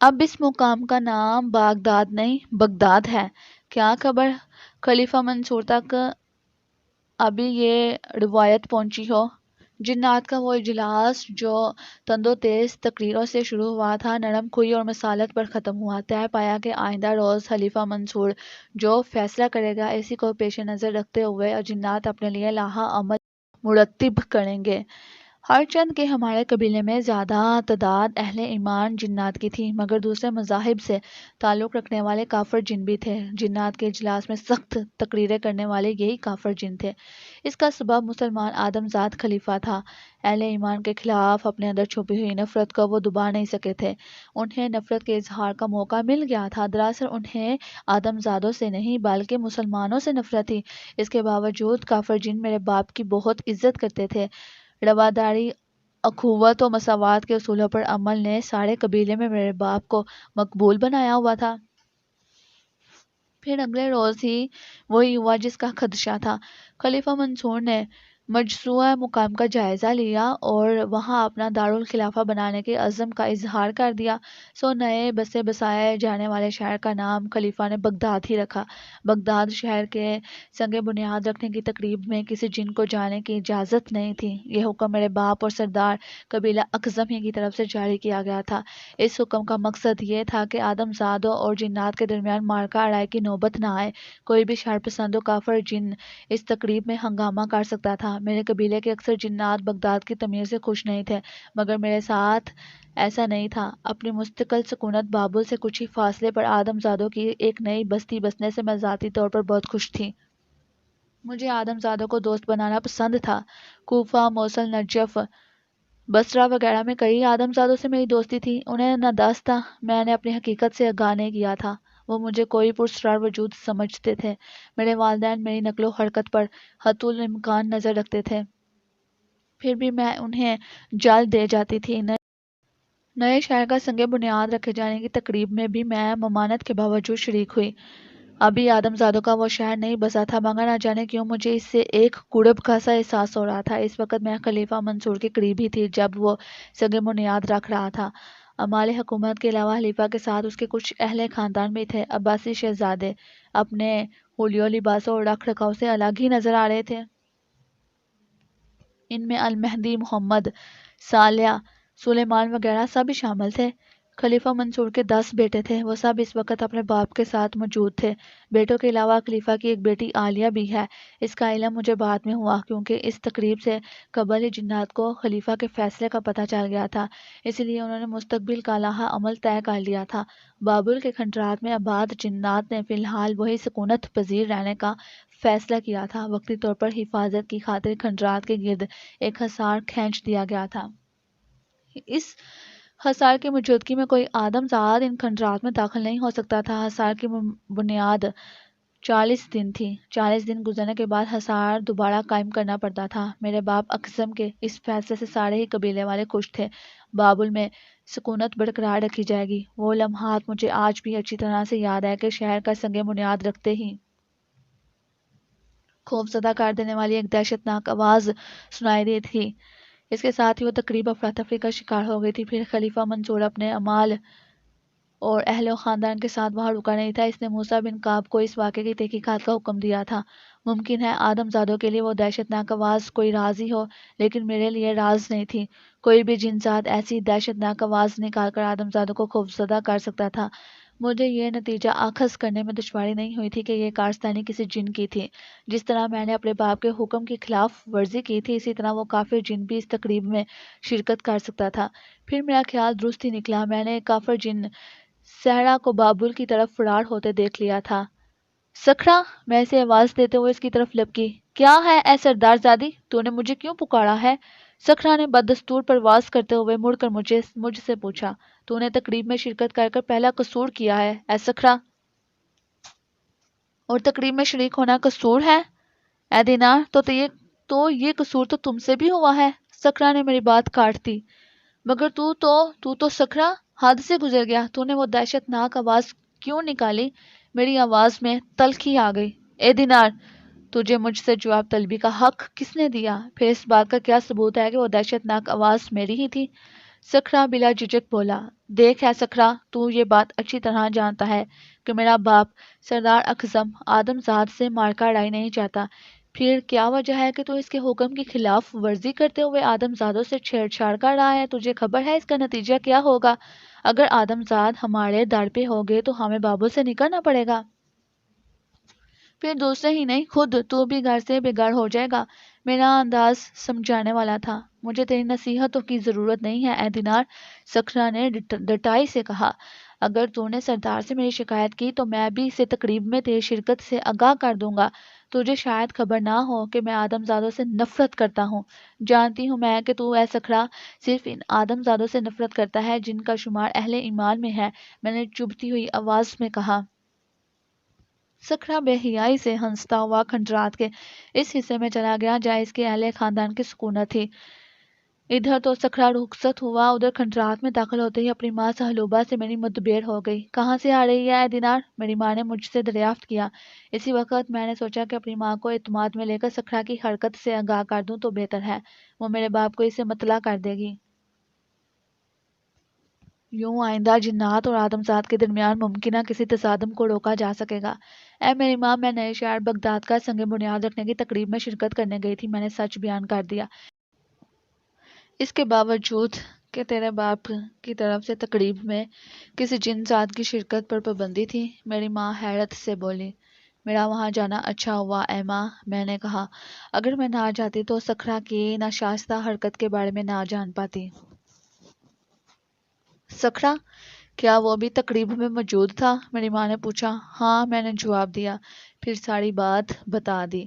Speaker 1: اب اس مقام کا نام بغداد نہیں بغداد ہے۔ کیا خبر خلیفہ منصور تک ابھی یہ روایت پہنچی ہو۔ جنات کا وہ اجلاس جو تند و تیز تقریروں سے شروع ہوا تھا، نرم خوئی اور مصالحت پر ختم ہوا۔ طے پایا کہ آئندہ روز خلیفہ منصور جو فیصلہ کرے گا اسی کو پیش نظر رکھتے ہوئے جنات اپنے لیے لائحہ عمل مرتب کریں گے۔ ہر چند کے ہمارے قبیلے میں زیادہ تعداد اہل ایمان جنات کی تھی، مگر دوسرے مذاہب سے تعلق رکھنے والے کافر جن بھی تھے۔ جنات کے اجلاس میں سخت تقریریں کرنے والے یہی کافر جن تھے۔ اس کا سبب مسلمان آدم زاد خلیفہ تھا۔ اہل ایمان کے خلاف اپنے اندر چھپی ہوئی نفرت کو وہ دبا نہیں سکے تھے۔ انہیں نفرت کے اظہار کا موقع مل گیا تھا۔ دراصل انہیں آدم زادوں سے نہیں بلکہ مسلمانوں سے نفرت تھی۔ اس کے باوجود کافر جن میرے باپ کی بہت عزت کرتے تھے۔ رواداری، اخوت و مساوات کے اصولوں پر عمل نے سارے قبیلے میں میرے باپ کو مقبول بنایا ہوا تھا۔ پھر اگلے روز ہی وہی ہوا جس کا خدشہ تھا۔ خلیفہ منصور نے مجزوع مقام کا جائزہ لیا اور وہاں اپنا دارالخلافہ بنانے کے عزم کا اظہار کر دیا۔ سو نئے بسے بسائے جانے والے شہر کا نام خلیفہ نے بغداد ہی رکھا۔ بغداد شہر کے سنگ بنیاد رکھنے کی تقریب میں کسی جن کو جانے کی اجازت نہیں تھی۔ یہ حکم میرے باپ اور سردار قبیلہ اخزم ہی کی طرف سے جاری کیا گیا تھا۔ اس حکم کا مقصد یہ تھا کہ آدم زادوں اور جنات کے درمیان مارکہ اڑائی کی نوبت نہ آئے۔ کوئی بھی شر پسند و کافر جن اس تقریب میں ہنگامہ کر سکتا تھا۔ میرے قبیلے کے اکثر جنات بغداد کی تعمیر سے خوش نہیں تھے، مگر میرے ساتھ ایسا نہیں تھا۔ اپنی مستقل سکونت بابل سے کچھ ہی فاصلے پر آدم زادوں کی ایک نئی بستی بسنے سے میں ذاتی طور پر بہت خوش تھی۔ مجھے آدم زادوں کو دوست بنانا پسند تھا۔ کوفہ، موصل، نجف، بصرہ وغیرہ میں کئی آدم زادوں سے میری دوستی تھی۔ انہیں نہ دست تھا، میں نے اپنی حقیقت سے آگاہ نہیں کیا تھا۔ وہ مجھے کوئی پراسرار وجود سمجھتے تھے۔ میرے والدین میری نقل و حرکت پر حتی الامکان نظر رکھتے تھے، پھر بھی میں انہیں جال دے جاتی تھی۔ نئے شہر کا سنگ بنیاد رکھے جانے کی تقریب میں بھی میں ممانعت کے باوجود شریک ہوئی۔ ابھی آدم زادوں کا وہ شہر نہیں بسا تھا، مگر نہ جانے کیوں مجھے اس سے ایک کڑب کا سا احساس ہو رہا تھا۔ اس وقت میں خلیفہ منصور کے قریب ہی تھی جب وہ سنگ بنیاد رکھ رہا تھا۔ عمال حکومت کے علاوہ خلیفہ کے ساتھ اس کے کچھ اہل خاندان بھی تھے۔ عباسی شہزادے اپنے حلیوں، لباسوں اور رکھ رکھاؤ سے الگ ہی نظر آ رہے تھے۔ ان میں المہدی، محمد، صالح، سلیمان وغیرہ سب شامل تھے۔ خلیفہ منصور کے 10 بیٹے تھے، وہ سب اس وقت اپنے باپ کے ساتھ موجود تھے۔ بیٹوں کے علاوہ خلیفہ کی ایک بیٹی عالیہ بھی ہے۔ اس کا علم مجھے بعد میں ہوا، کیونکہ اس تقریب سے قبل ہی جنات کو خلیفہ کے فیصلے کا پتہ چل گیا تھا، اس لیے انہوں نے مستقبل کا لائحہ عمل طے کر لیا تھا۔ بابل کے کھنڈرات میں آباد جنات نے فی الحال وہی سکونت پذیر رہنے کا فیصلہ کیا تھا۔ وقتی طور پر حفاظت کی خاطر کھنڈرات کے گرد ایک حصار کھینچ دیا گیا تھا۔ اس حصار کی موجودگی میں کوئی آدم زاد ان کھنڈرات میں داخل نہیں ہو سکتا تھا۔ حصار کی بنیاد 40 دن تھی۔ 40 دن گزرنے کے بعد حصار دوبارہ قائم کرنا پڑتا تھا۔ میرے باپ اقسم کے اس فیصلے سے سارے ہی قبیلے والے خوش تھے۔ بابل میں سکونت برقرار رکھی جائے گی۔ وہ لمحات مجھے آج بھی اچھی طرح سے یاد ہے کہ شہر کا سنگ بنیاد رکھتے ہی خوف زدہ کر دینے والی ایک دہشتناک آواز سنائی دی تھی۔ اس کے ساتھ ہی وہ تقریب افراتفری کا شکار ہو گئی تھی۔ پھر خلیفہ منصور اپنے عمال اور اہل و خاندان کے ساتھ وہاں رکا نہیں تھا۔ اس نے موسیٰ بن کعب کو اس واقعے کی تحقیقات کا حکم دیا تھا۔ ممکن ہے آدم زادوں کے لیے وہ دہشتناک آواز کوئی راز ہی ہو، لیکن میرے لیے راز نہیں تھی۔ کوئی بھی جن ذات ایسی دہشتناک آواز نکال کر آدم زادوں کو خوفزدہ کر سکتا تھا۔ مجھے یہ نتیجہ اخذ کرنے میں دشواری نہیں ہوئی تھی کہ یہ کارستانی کسی جن کی تھی۔ جس طرح میں نے اپنے باپ کے حکم کی خلاف ورزی کی تھی، اسی طرح وہ کافر جن بھی اس تقریب میں شرکت کر سکتا تھا۔ پھر میرا خیال درست ہی نکلا۔ میں نے کافر جن صحرا کو بابل کی طرف فرار ہوتے دیکھ لیا تھا۔ سکھرا، میں اسے آواز دیتے ہوئے اس کی طرف لپکی۔ کیا ہے اے سردار زادی، تو نے مجھے کیوں پکارا ہے؟ سکھرا نے بددستور پرواز کرتے ہوئے مڑ کر مجھ سے پوچھا۔ تو نے تقریب میں شرکت کر پہلا قصور کیا ہے اے سکھرا، اور تقریب میں شریک ہونا قصور ہے؟ اے دینار، تو یہ قصور تو تم سے بھی ہوا ہے۔ سکھرا نے میری بات کاٹ دی۔ مگر تو سکھرا حد سے گزر گیا۔ تو نے وہ دہشتناک آواز کیوں نکالی؟ میری آواز میں تلخی آ گئی۔ اے دینار، تجھے مجھ سے جواب طلبی کا حق کس نے دیا؟ پھر اس بات کا کیا ثبوت ہے کہ وہ دہشتناک آواز میری ہی تھی؟ سکھرا بلا جھجک بولا۔ دیکھ اے سکھرا، تو یہ بات اچھی طرح جانتا ہے کہ میرا باپ سردار اخزم آدم زاد سے مارکہ اڑائی نہیں چاہتا۔ پھر کیا وجہ ہے کہ تو اس کے حکم کی خلاف ورزی کرتے ہوئے آدم زادوں سے چھیڑ چھاڑ کر رہا ہے؟ تجھے خبر ہے اس کا نتیجہ کیا ہوگا؟ اگر آدم زاد ہمارے در پہ ہوگے تو ہمیں بابل سے نکلنا پڑے گا۔ پھر دوسرے ہی نہیں، خود تو بھی گھر سے بے گھر ہو جائے گا۔ میرا انداز سمجھانے والا تھا۔ مجھے تیری نصیحتوں کی ضرورت نہیں ہے اے دینار، سکھرا نے ڈٹائی سے کہا۔ اگر تو نے سردار سے میری شکایت کی تو میں بھی اسے تقریب میں تیری شرکت سے آگاہ کر دوں گا۔ تجھے شاید خبر نہ ہو کہ میں آدم زادوں سے نفرت کرتا ہوں۔ جانتی ہوں میں کہ تو اے سکھرا صرف ان آدم زادوں سے نفرت کرتا ہے جن کا شمار اہل ایمان میں ہے، میں نے چبھتی ہوئی آواز میں کہا۔ سکھرا بے حیائی سے ہنستا ہوا کھنڈرات کے اس حصے میں چلا گیا جہاں اس کے اہل خاندان کی سکونت تھی۔ ادھر تو سکھرا رخصت ہوا، ادھر کھنڈرات میں داخل ہوتے ہی اپنی ماں سہلوبا سے میری مدبیر ہو گئی۔ کہاں سے آ رہی ہے اے دینار؟ میری ماں نے مجھ سے دریافت کیا۔ اسی وقت میں نے سوچا کہ اپنی ماں کو اعتماد میں لے کر سکھرا کی حرکت سے آگاہ کر دوں تو بہتر ہے، وہ میرے باپ کو اسے مطلع کر دے گی۔ یوں آئندہ جنات اور آدمزاد کے درمیان ممکنہ کسی تصادم کو روکا جا سکے گا۔ اے میری ماں، میں نئے شہر بغداد کا سنگ بنیاد رکھنے کی تقریب میں شرکت کرنے گئی تھی، میں نے سچ بیان کر دیا۔ اس کے باوجود کہ تیرے باپ کی طرف سے تقریب میں کسی جن ذات کی شرکت پر پابندی تھی، میری ماں حیرت سے بولی۔ میرا وہاں جانا اچھا ہوا اے ماں، میں نے کہا۔ اگر میں نہ جاتی تو سکھرا کی ناشائستہ حرکت کے بارے میں نہ جان پاتی۔ سکھرا، کیا وہ بھی تقریب میں موجود تھا؟ میری ماں نے پوچھا۔ ہاں، میں نے جواب دیا۔ پھر ساری بات بتا دی۔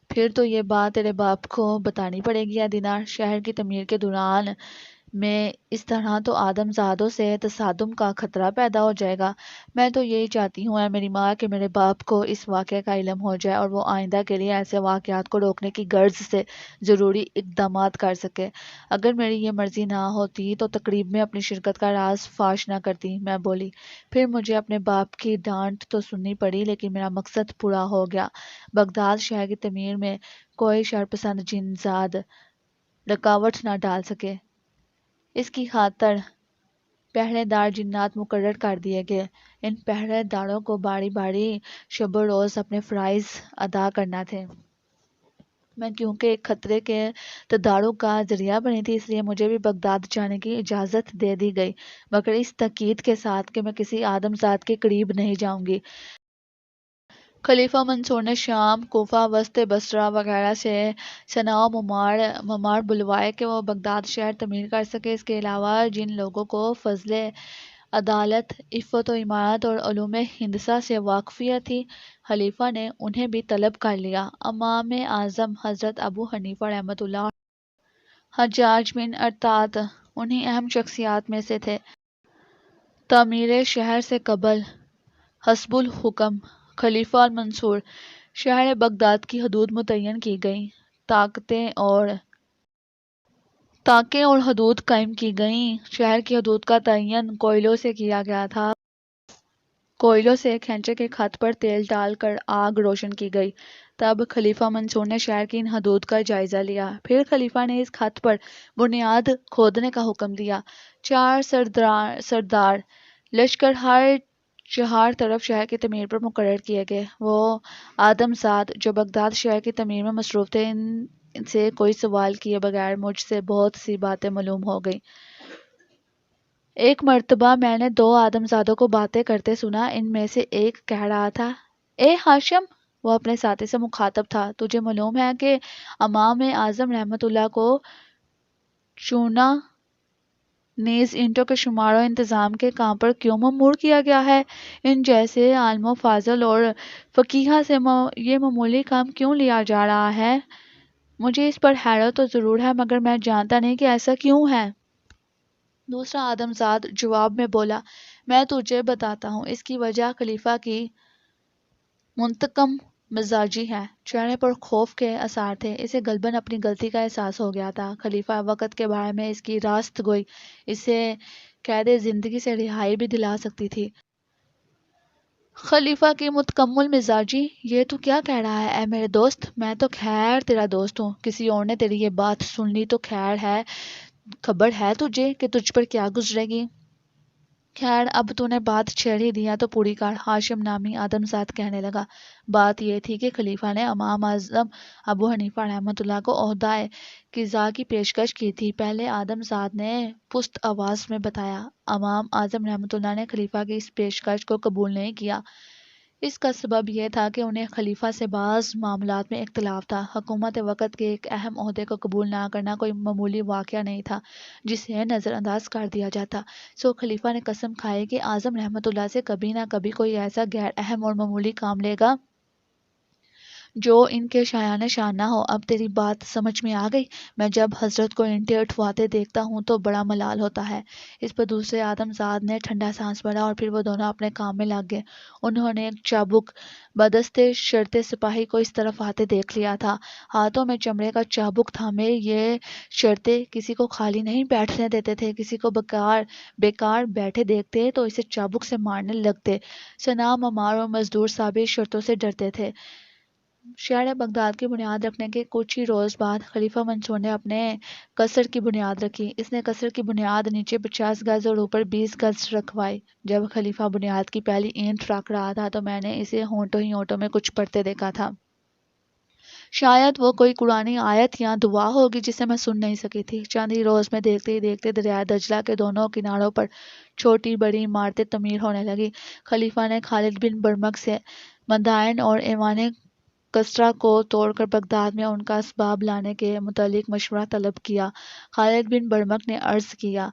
Speaker 1: پھر تو یہ بات تیرے باپ کو بتانی پڑے گی اے دینار، شہر کی تعمیر کے دوران میں اس طرح تو آدم زادوں سے تصادم کا خطرہ پیدا ہو جائے گا۔ میں تو یہی چاہتی ہوں اے میری ماں کہ میرے باپ کو اس واقعے کا علم ہو جائے اور وہ آئندہ کے لیے ایسے واقعات کو روکنے کی غرض سے ضروری اقدامات کر سکے۔ اگر میری یہ مرضی نہ ہوتی تو تقریب میں اپنی شرکت کا راز فاش نہ کرتی، میں بولی۔ پھر مجھے اپنے باپ کی ڈانٹ تو سننی پڑی لیکن میرا مقصد پورا ہو گیا۔ بغداد شہر کی تعمیر میں کوئی شرپسند جن زاد رکاوٹ نہ ڈال سکے۔ اس کی خاطر پہرے دار جنات مقرر کر دیے گئے۔ ان پہرے داروں کو باری باری شب و روز اپنے فرائض ادا کرنا تھے۔ میں کیونکہ ایک خطرے کے تدارک کا ذریعہ بنی تھی، اس لیے مجھے بھی بغداد جانے کی اجازت دے دی گئی، مگر اس تاکید کے ساتھ کہ میں کسی آدم زاد کے قریب نہیں جاؤں گی۔ خلیفہ منصور نے شام، کوفہ، وسط بصرہ وغیرہ سے صنع و ممار بلوائے کہ وہ بغداد شہر تعمیر کر سکے۔ اس کے علاوہ جن لوگوں کو فضل عدالت، عفت و امارت اور علوم ہندسہ سے واقفیت تھی، خلیفہ نے انہیں بھی طلب کر لیا۔ امام اعظم حضرت ابو حنیفہ رحمۃ اللہ اور حجاج بن ارطاط انہی اہم شخصیات میں سے تھے۔ تعمیر شہر سے قبل حسب الحکم خلیفہ المنصور شہر بغداد کی حدود متعین کی گئیں، طاقیں اور حدود قائم کی گئیں۔ شہر کی حدود کا تعین کوئلوں سے کیا گیا تھا۔ کوئلوں سے کھینچے کے خط پر تیل ڈال کر آگ روشن کی گئی۔ تب خلیفہ منصور نے شہر کی ان حدود کا جائزہ لیا۔ پھر خلیفہ نے اس خط پر بنیاد کھودنے کا حکم دیا۔ 4 سردار لشکر ہر 4 طرف شہر کی تعمیر پر مقرر کیے گئے۔ وہ آدم زاد جو بغداد شہر کی تعمیر میں مصروف تھے، ان سے کوئی سوال کیے بغیر مجھ سے بہت سی باتیں معلوم ہو گئیں۔ ایک مرتبہ میں نے 2 آدم زادوں کو باتیں کرتے سنا۔ ان میں سے ایک کہہ رہا تھا، اے ہاشم، وہ اپنے ساتھی سے مخاطب تھا، تجھے معلوم ہے کہ امام اعظم رحمۃ اللہ کو چونا نیز اینٹوں کے شمار و انتظام کے کام پر کیوں مامور کیا گیا ہے؟ ان جیسے عالم و فاضل اور فقیہ سے یہ معمولی کام کیوں لیا جا رہا ہے؟ مجھے اس پر حیرت تو ضرور ہے مگر میں جانتا نہیں کہ ایسا کیوں ہے۔ دوسرا آدم زاد جواب میں بولا، میں تجھے بتاتا ہوں، اس کی وجہ خلیفہ کی منتقم مزاجی ہے۔ چہرے پر خوف کے آثار تھے، اسے غالباً اپنی غلطی کا احساس ہو گیا تھا۔ خلیفہ وقت کے بارے میں اس کی راست گوئی اسے قید زندگی سے رہائی بھی دلا سکتی تھی۔ خلیفہ کی متکمل مزاجی، یہ تو کیا کہہ رہا ہے اے میرے دوست؟ میں تو خیر تیرا دوست ہوں، کسی اور نے تیری یہ بات سن لی تو خیر ہے، خبر ہے تجھے کہ تجھ پر کیا گزرے گی؟ خیر اب تو نے بات چھیڑ ہی دیا تو پوری کر۔ ہاشم نامی آدم زاد کہنے لگا، بات یہ تھی کہ خلیفہ نے امام اعظم ابو حنیفہ رحمۃ اللہ کو عہدہ قضا کی پیشکش کی تھی۔ پہلے آدم زاد نے پست آواز میں بتایا۔ امام اعظم رحمۃ اللہ نے خلیفہ کی اس پیشکش کو قبول نہیں کیا۔ اس کا سبب یہ تھا کہ انہیں خلیفہ سے بعض معاملات میں اختلاف تھا۔ حکومت وقت کے ایک اہم عہدے کو قبول نہ کرنا کوئی معمولی واقعہ نہیں تھا جسے نظر انداز کر دیا جاتا۔ سو خلیفہ نے قسم کھائی کہ اعظم رحمۃ اللہ سے کبھی نہ کبھی کوئی ایسا غیر اہم اور معمولی کام لے گا جو ان کے شایان شان نہ ہو۔ اب تیری بات سمجھ میں آ گئی؟ میں جب حضرت کو اینٹیں اٹھواتے دیکھتا ہوں تو بڑا ملال ہوتا ہے۔ اس پر دوسرے آدم زاد نے ٹھنڈا سانس بھرا اور پھر وہ دونوں اپنے کام میں لگ گئے۔ انہوں نے ایک چابک بدست شرط سپاہی کو اس طرف آتے دیکھ لیا تھا۔ ہاتھوں میں چمڑے کا چابک تھامے یہ شرطے کسی کو خالی نہیں بیٹھنے دیتے تھے۔ کسی کو بیکار بیٹھے دیکھتے تو اسے چابک سے مارنے لگتے۔ صناع، معمار اور مزدور سب اس شرطوں سے ڈرتے تھے۔ شہر بغداد کی بنیاد رکھنے کے کچھ ہی روز بعد خلیفہ منصور نے اپنے قصر کی بنیاد رکھی۔ اس نے قصر کی بنیاد نیچے 50 گز اور اوپر 20 گز رکھوائی۔ جب خلیفہ بنیاد کی پہلی اینٹ رکھ رہا تھا تو میں نے اسے ہونٹوں ہی ہونٹوں میں کچھ پڑھتے دیکھا تھا۔ شاید وہ کوئی قرآنی آیت یا دعا ہوگی جسے میں سن نہیں سکی تھی۔ چند ہی روز میں دیکھتے ہی دیکھتے دریائے دجلہ کے دونوں کناروں پر چھوٹی بڑی عمارتیں تعمیر ہونے لگی۔ خلیفہ نے خالد بن برمک سے مدائن اور ایوان کسریٰ کو توڑ کر بغداد میں ان کا اسباب لانے کے متعلق مشورہ طلب کیا۔ خالد بن برمک نے عرض کیا: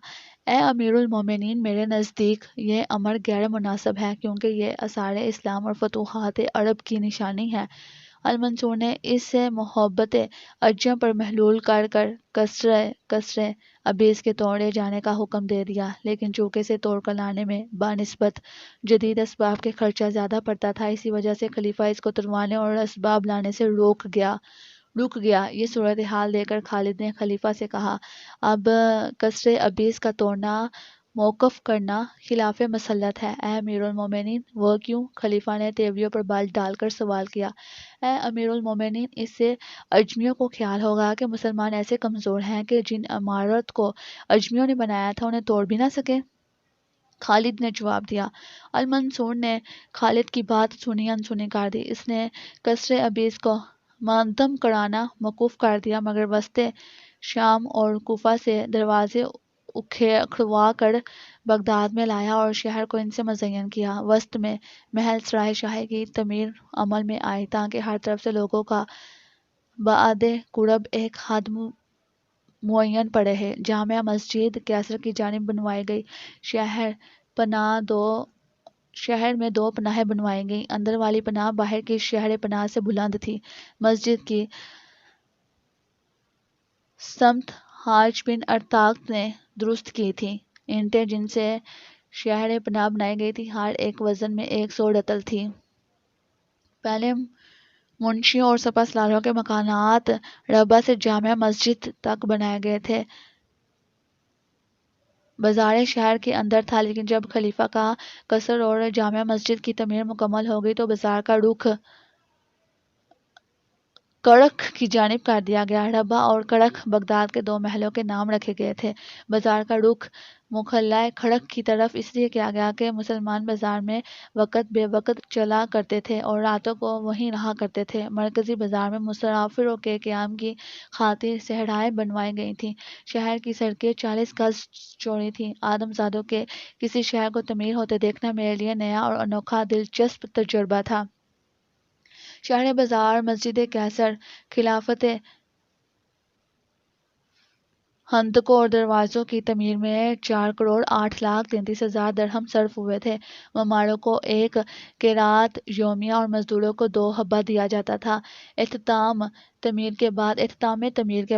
Speaker 1: اے امیر المومنین، میرے نزدیک یہ امر غیر مناسب ہے کیونکہ یہ آثار اسلام اور فتوحات عرب کی نشانی ہے۔ المنصور نے اس سے محبت عجم پر محلول کر کر قصر ابیض کے توڑے جانے کا حکم دے دیا، لیکن چونکہ اسے توڑ کر لانے میں بنسبت جدید اسباب کے خرچہ زیادہ پڑتا تھا، اسی وجہ سے خلیفہ اس کو تروانے اور اسباب لانے سے رک گیا۔ یہ صورتحال دیکھ کر خالد نے خلیفہ سے کہا: اب قصر ابیض کا توڑنا موقف کرنا خلاف مسلط ہے۔ اے امیر المومنین، وہ کیوں؟ خلیفہ نے تیوریوں پر بال ڈال کر سوال کیا۔ اے امیر المومنین، اس سے اجمیوں کو خیال ہوگا کہ مسلمان ایسے کمزور ہیں کہ جن عمارت کو اجمیوں نے بنایا تھا انہیں توڑ بھی نہ سکے۔ خالد نے جواب دیا۔ المنصور نے خالد کی بات سنی انسنی کر دی۔ اس نے قصر ابیض کو منہدم کرانا موقوف کر دیا، مگر وسط شام اور کوفہ سے دروازے اکھڑوا کر بغداد میں لایا اور شہر کو ان سے مزین کیا۔ وسط میں محل سرائے شاہی کی تعمیر عمل میں آئی تاکہ ہر طرف سے لوگوں کا بعد قرب ایک حد معین پر رہے۔ جامع مسجد قیصر کی جانب بنوائی گئی۔ شہر میں دو پناہیں بنوائی گئیں۔ اندر والی پناہ باہر کی شہر پناہ سے بلند تھی۔ مسجد کی سمت حاج بن ارطاق نے درست کی تھی۔ اینٹیں جن سے شہر پناہ بنائی گئی تھی ہر ایک وزن میں 100 رطل تھی۔ پہلے منشیوں اور سپہ سالاروں کے مکانات ربہ سے جامع مسجد تک بنائے گئے تھے۔ بازار شہر کے اندر تھا، لیکن جب خلیفہ کا قصر اور جامع مسجد کی تعمیر مکمل ہو گئی تو بازار کا رخ کڑک کی جانب کر دیا گیا۔ ربہ اور کڑک بغداد کے دو محلوں کے نام رکھے گئے تھے۔ بازار کا رخ مخلہ کڑک کی طرف اس لیے کیا گیا کہ مسلمان بازار میں وقت بے وقت چلا کرتے تھے اور راتوں کو وہیں رہا کرتے تھے۔ مرکزی بازار میں مسافروں کے قیام کی خاطر صحرائیں بنوائی گئی تھیں۔ شہر کی سڑکیں 40 گز چوڑی تھیں۔ آدم زادوں کے کسی شہر کو تعمیر ہوتے دیکھنا میرے لیے نیا اور انوکھا دلچسپ تجربہ تھا۔ شہر بازار مسجد قیصر، خلافت خندقوں اور دروازوں کی تعمیر میں 4,08,33,000 درہم صرف ہوئے تھے۔ معماروں کو 1 قیراط یومیہ اور مزدوروں کو 2 حبہ دیا جاتا تھا۔ اختتام تعمیر کے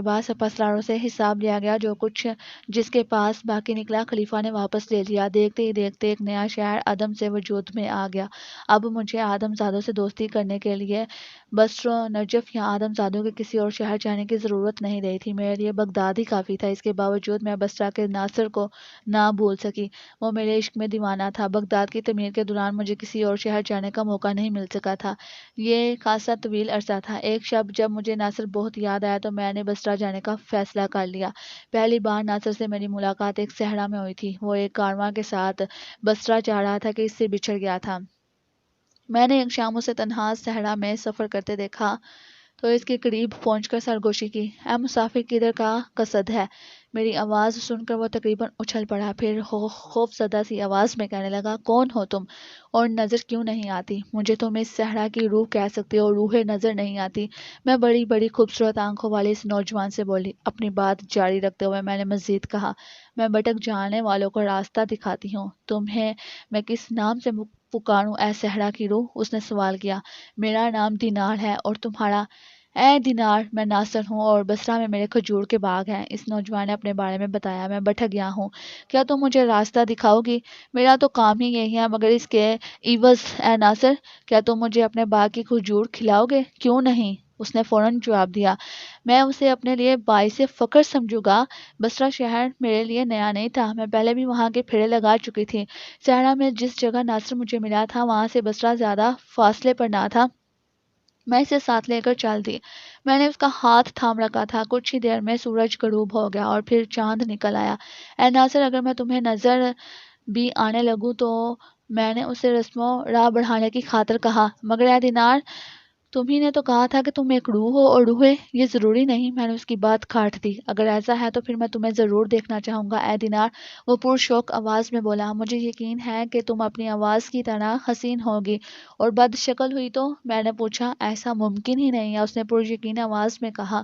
Speaker 1: بعد سپہ سالاروں سے حساب لیا گیا۔ جو کچھ جس کے پاس باقی نکلا خلیفہ نے واپس لے لیا۔ دیکھتے ہی دیکھتے ایک نیا شہر عدم سے وجود میں آ گیا۔ اب مجھے آدم زادوں سے دوستی کرنے کے لیے بصر و نجف یا آدم زادوں کے کسی اور شہر جانے کی ضرورت نہیں رہی تھی۔ میرے لیے بغداد ہی کافی تھا۔ اس کے باوجود میں بصرہ کے ناصر کو نہ بھول سکی۔ وہ میرے عشق میں دیوانہ تھا۔ بغداد کی تعمیر کے دوران مجھے کسی اور شہر جانے کا موقع نہیں مل سکا تھا۔ یہ خاصا طویل عرصہ تھا۔ ایک شب جب مجھے ناصر بہت یاد آیا تو میں نے بصرہ جانے کا فیصلہ کر لیا۔ پہلی بار ناصر سے میری ملاقات ایک صحرا میں ہوئی تھی۔ وہ ایک کارواں کے ساتھ بصرہ جا رہا تھا کہ اس سے بچھڑ گیا تھا۔ میں نے ایک شام اسے تنہا صحرا میں سفر کرتے دیکھا تو اس کے قریب پہنچ کر سرگوشی کی: اے مسافر، کدھر کا قصد ہے؟ میری آواز سن کر وہ تقریباً اچھل پڑا، پھر خوف زدہ سی آواز میں کہنے لگا، کون ہو تم اور نظر کیوں نہیں آتی؟ مجھے تم اس صحرا کی روح کہہ سکتے ہو، روح نظر نہیں آتی؟ میں بڑی بڑی خوبصورت آنکھوں والے اس نوجوان سے بولی۔ اپنی بات جاری رکھتے ہوئے میں نے مزید کہا، میں بھٹک جانے والوں کو راستہ دکھاتی ہوں، تمہیں میں کس نام سے پکاروں اے صحرا کی روح؟ اس نے سوال کیا۔ میرا نام دینار ہے، اور تمہارا؟ اے دینار، میں ناصر ہوں اور بصرہ میں میرے کھجور کے باغ ہیں۔ اس نوجوان نے اپنے بارے میں بتایا۔ میں بھٹک گیا ہوں، کیا تم مجھے راستہ دکھاؤ گی؟ میرا تو کام ہی یہی ہے، مگر اس کے عوض اے ناصر، کیا تم مجھے اپنے باغ کی کھجور کھلاؤ گے؟ کیوں نہیں؟ اس نے فوراً جواب دیا، میں اسے اپنے لیے باعث فخر سمجھوں گا۔ بصرہ شہر میرے لیے نیا نہیں تھا، میں پہلے بھی وہاں کے پھیرے لگا چکی تھی۔ صحرا میں جس جگہ ناصر مجھے ملا تھا وہاں سے بصرہ زیادہ فاصلے پر نہ تھا۔ میں اسے ساتھ لے کر چل دی۔ میں نے اس کا ہاتھ تھام رکھا تھا۔ کچھ ہی دیر میں سورج غروب ہو گیا اور پھر چاند نکل آیا۔ اے ناصر، اگر میں تمہیں نظر بھی آنے لگوں تو؟ میں نے اسے رسم و راہ بڑھانے کی خاطر کہا۔ مگر اے دینار، تمہیں نے تو کہا تھا کہ تم ایک روح ہو اور روحیں یہ ضروری نہیں۔ میں نے اس کی بات کاٹ دی۔ اگر ایسا ہے تو پھر میں تمہیں ضرور دیکھنا چاہوں گا اے دینار، وہ پرشوق آواز میں بولا۔ مجھے یقین ہے کہ تم اپنی آواز کی طرح حسین ہوگی اور بد شکل ہوئی تو؟ میں نے پوچھا۔ ایسا ممکن ہی نہیں ہے، اس نے پریقین آواز میں کہا۔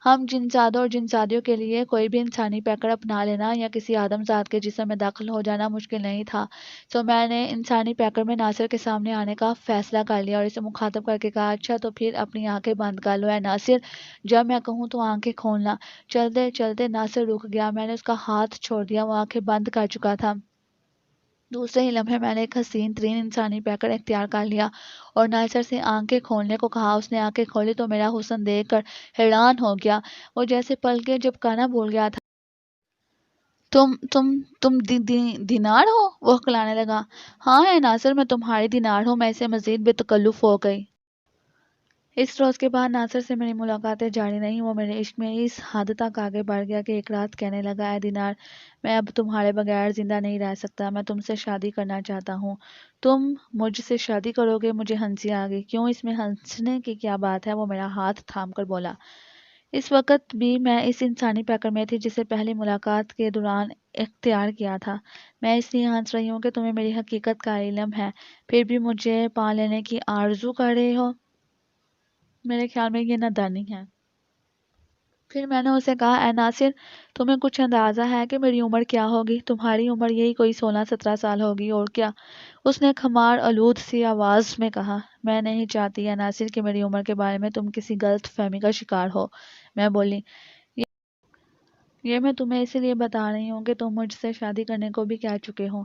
Speaker 1: ہم جنزادوں اور جنزادیوں کے لیے کوئی بھی انسانی پیکر اپنا لینا یا کسی آدم ذات کے جسم میں داخل ہو جانا مشکل نہیں تھا، تو میں نے انسانی پیکر میں ناصر کے سامنے آنے کا فیصلہ کر لیا اور اسے مخاطب کر کے کہا، اچھا تو پھر اپنی آنکھیں بند کر لو اے ناصر، جب میں کہوں تو آنکھیں کھولنا۔ چلتے چلتے ناصر رک گیا۔ میں نے اس کا ہاتھ چھوڑ دیا، وہ آنکھیں بند کر چکا تھا۔ دوسرے ہی لمحے میں نے ایک حسین ترین انسانی پیکر اختیار کر لیا اور ناصر سے آنکھیں کھولنے کو کہا۔ اس نے آنکھیں کھولی تو میرا حسن دیکھ کر حیران ہو گیا۔ وہ جیسے پلکیں جھپکانا بھول گیا تھا۔ تم دینار ہو؟ وہ ہکلانے لگا۔ ہاں اے ناصر، میں تمہاری دینار ہوں۔ میں اسے مزید بے تکلف ہو گئی۔ اس روز کے بعد ناصر سے میری ملاقاتیں جاری رہیں۔ وہ میرے عشق میں اس حد تک آگے بڑھ گیا کہ ایک رات کہنے لگا، اے دینار، میں اب تمہارے بغیر زندہ نہیں رہ سکتا، میں تم سے شادی کرنا چاہتا ہوں۔ تم مجھ سے شادی کرو گے؟ مجھے ہنسی آ گئی۔ کیوں، اس میں ہنسنے کی کیا بات ہے؟ وہ میرا ہاتھ تھام کر بولا۔ اس وقت بھی میں اس انسانی پیکر میں تھی جسے پہلی ملاقات کے دوران اختیار کیا تھا۔ میں اس لیے ہنس رہی ہوں کہ تمہیں میری حقیقت کا علم ہے، پھر بھی مجھے پا لینے کی آرزو کر رہے ہو۔ میرے خیال میں یہ نادانی ہے۔ پھر میں نے اسے کہا، اے ناصر، تمہیں کچھ اندازہ ہے کہ میری عمر کیا ہوگی؟ تمہاری عمر یہی کوئی 16-17 سال ہوگی، اور کیا؟ اس نے خمار آلود سی آواز میں کہا۔ میں نہیں چاہتی اے ناصر کہ میری عمر کے بارے میں تم کسی غلط فہمی کا شکار ہو، میں بولی۔ یہ میں تمہیں اسی لیے بتا رہی ہوں کہ تم مجھ سے شادی کرنے کو بھی کہہ چکے ہو۔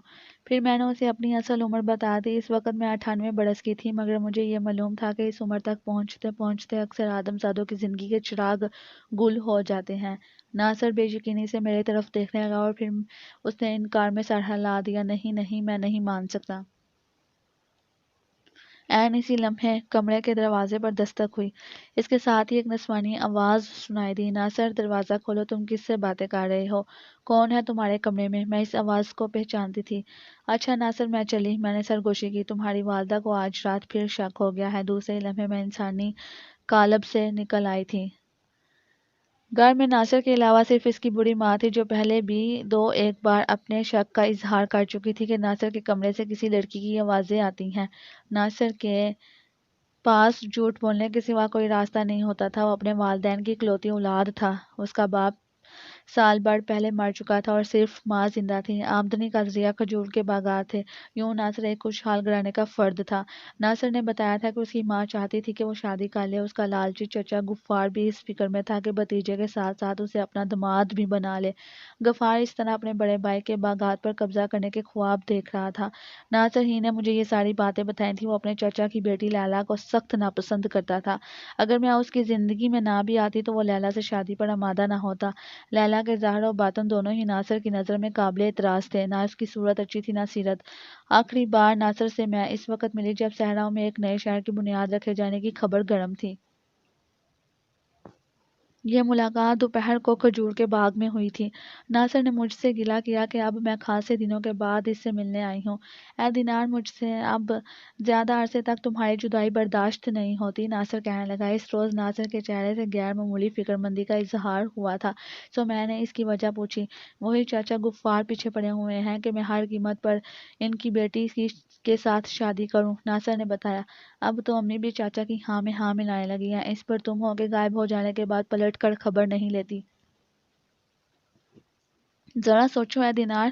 Speaker 1: پھر میں نے اسے اپنی اصل عمر بتا دی۔ اس وقت میں 98 برس کی تھی، مگر مجھے یہ معلوم تھا کہ اس عمر تک پہنچتے پہنچتے اکثر آدم زادوں کی زندگی کے چراغ گل ہو جاتے ہیں۔ ناصر بے یقینی سے میری طرف دیکھنے لگا اور پھر اس نے انکار میں سر ہلا دیا۔ نہیں نہیں، میں نہیں مان سکتا۔ عین اسی لمحے کمرے کے دروازے پر دستک ہوئی۔ اس کے ساتھ ہی ایک نسوانی آواز سنائی دی، ناصر، دروازہ کھولو، تم کس سے باتیں کر رہے ہو؟ کون ہے تمہارے کمرے میں؟ میں اس آواز کو پہچانتی تھی۔ اچھا ناصر، میں چلی۔ میں نے سرگوشی کی۔ تمہاری والدہ کو آج رات پھر شک ہو گیا ہے۔ دوسرے ہی لمحے میں انسانی قالب سے نکل آئی تھی۔ گھر میں ناصر کے علاوہ صرف اس کی بڑی ماں تھی، جو پہلے بھی ایک بار اپنے شک کا اظہار کر چکی تھی کہ ناصر کے کمرے سے کسی لڑکی کی آوازیں آتی ہیں۔ ناصر کے پاس جھوٹ بولنے کے سوا کوئی راستہ نہیں ہوتا تھا۔ وہ اپنے والدین کی اکلوتی اولاد تھا۔ اس کا باپ سال بھر پہلے مر چکا تھا اور صرف ماں زندہ تھی۔ آمدنی کا ذریعہ کھجور کے باغات تھے۔ یوں ناصر ایک خوشحال گھرانے کا فرد تھا۔ ناصر نے بتایا تھا کہ اس کی ماں چاہتی تھی کہ وہ شادی کر لے۔ اس کا لالچی چچا غفار بھی اس فکر میں تھا کہ بھتیجے کے ساتھ ساتھ اسے اپنا داماد بھی بنا لے۔ غفار اس طرح اپنے بڑے بھائی کے باغات پر قبضہ کرنے کے خواب دیکھ رہا تھا۔ ناصر ہی نے مجھے یہ ساری باتیں بتائی تھیں۔ وہ اپنے چچا کی بیٹی لیلا کو سخت ناپسند کرتا تھا۔ اگر میں اس کی زندگی میں نہ بھی آتی تو وہ لیلا سے شادی پر آمادہ نہ ہوتا۔ لیلا کے ظاہر و باطن دونوں ہی ناصر کی نظر میں قابل اعتراض تھے۔ نہ اس کی صورت اچھی تھی، نہ سیرت۔ آخری بار ناصر سے میں اس وقت ملی جب صحراؤں میں ایک نئے شہر کی بنیاد رکھے جانے کی خبر گرم تھی۔ یہ ملاقات دوپہر کو کھجور کے باغ میں ہوئی تھی۔ ناصر نے مجھ سے گلہ کیا کہ اب میں خاصے دنوں کے بعد اس سے ملنے آئی ہوں۔ اے دینار، مجھ سے اب زیادہ عرصے تک تمہاری جدائی برداشت نہیں ہوتی، ناصر کہنے لگا۔ اس روز ناصر کے چہرے سے غیر معمولی فکر مندی کا اظہار ہوا تھا، سو میں نے اس کی وجہ پوچھی۔ وہی چاچا غفار پیچھے پڑے ہوئے ہیں کہ میں ہر قیمت پر ان کی بیٹی کے ساتھ شادی کروں، ناصر نے بتایا۔ اب تو امی بھی چاچا کی ہاں میں ہاں ملانے لگی ہیں۔ اس پر تم ہو کے غائب ہو جانے کے بعد پلٹ کر خبر نہیں لیتی۔ ذرا سوچو اے دینار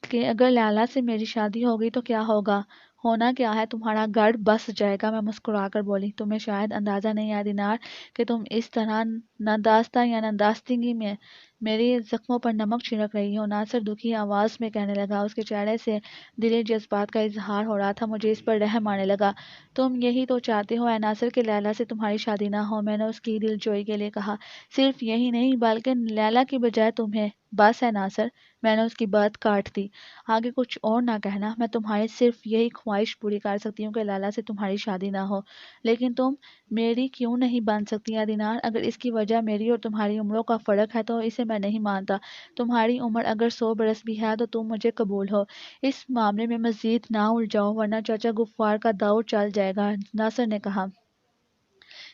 Speaker 1: کہ اگر لیلا سے میری شادی ہوگئی تو کیا ہوگا؟ ہونا کیا ہے، تمہارا گھر بس جائے گا، میں مسکرا کر بولی۔ تمہیں شاید اندازہ نہیں ہے دینار کہ تم اس طرح نداستہ یا نداستگی میں میری زخموں پر نمک چھڑک رہی ہو، ناصر دکھی آواز میں کہنے لگا۔ اس کے چہرے سے دلی جذبات کا اظہار ہو رہا تھا، مجھے اس پر رحم آنے لگا۔ تم یہی تو چاہتے ہو اے ناصر کہ لیلا سے تمہاری شادی نہ ہو، میں نے اس کی دل جوئی کے لیے کہا۔ صرف یہی نہیں بلکہ لیلا کی بجائے تمہیں۔ بس ہے ناصر، میں نے اس کی بات کاٹ دی۔ آگے کچھ اور نہ کہنا، میں تمہاری صرف یہی خواہش پوری کر سکتی ہوں کہ لیلا سے تمہاری شادی نہ ہو، لیکن تم میری کیوں نہیں بن سکتی یا دینار؟ اگر اس کی وجہ میری اور تمہاری عمروں کا فرق ہے تو اسے میں نہیں مانتا۔ تمہاری عمر اگر 100 برس بھی ہے تو تم مجھے قبول ہو۔ اس معاملے میں مزید نہ الجھاؤ ورنہ چاچا غفار کا داؤ چل جائے گا، ناصر نے کہا۔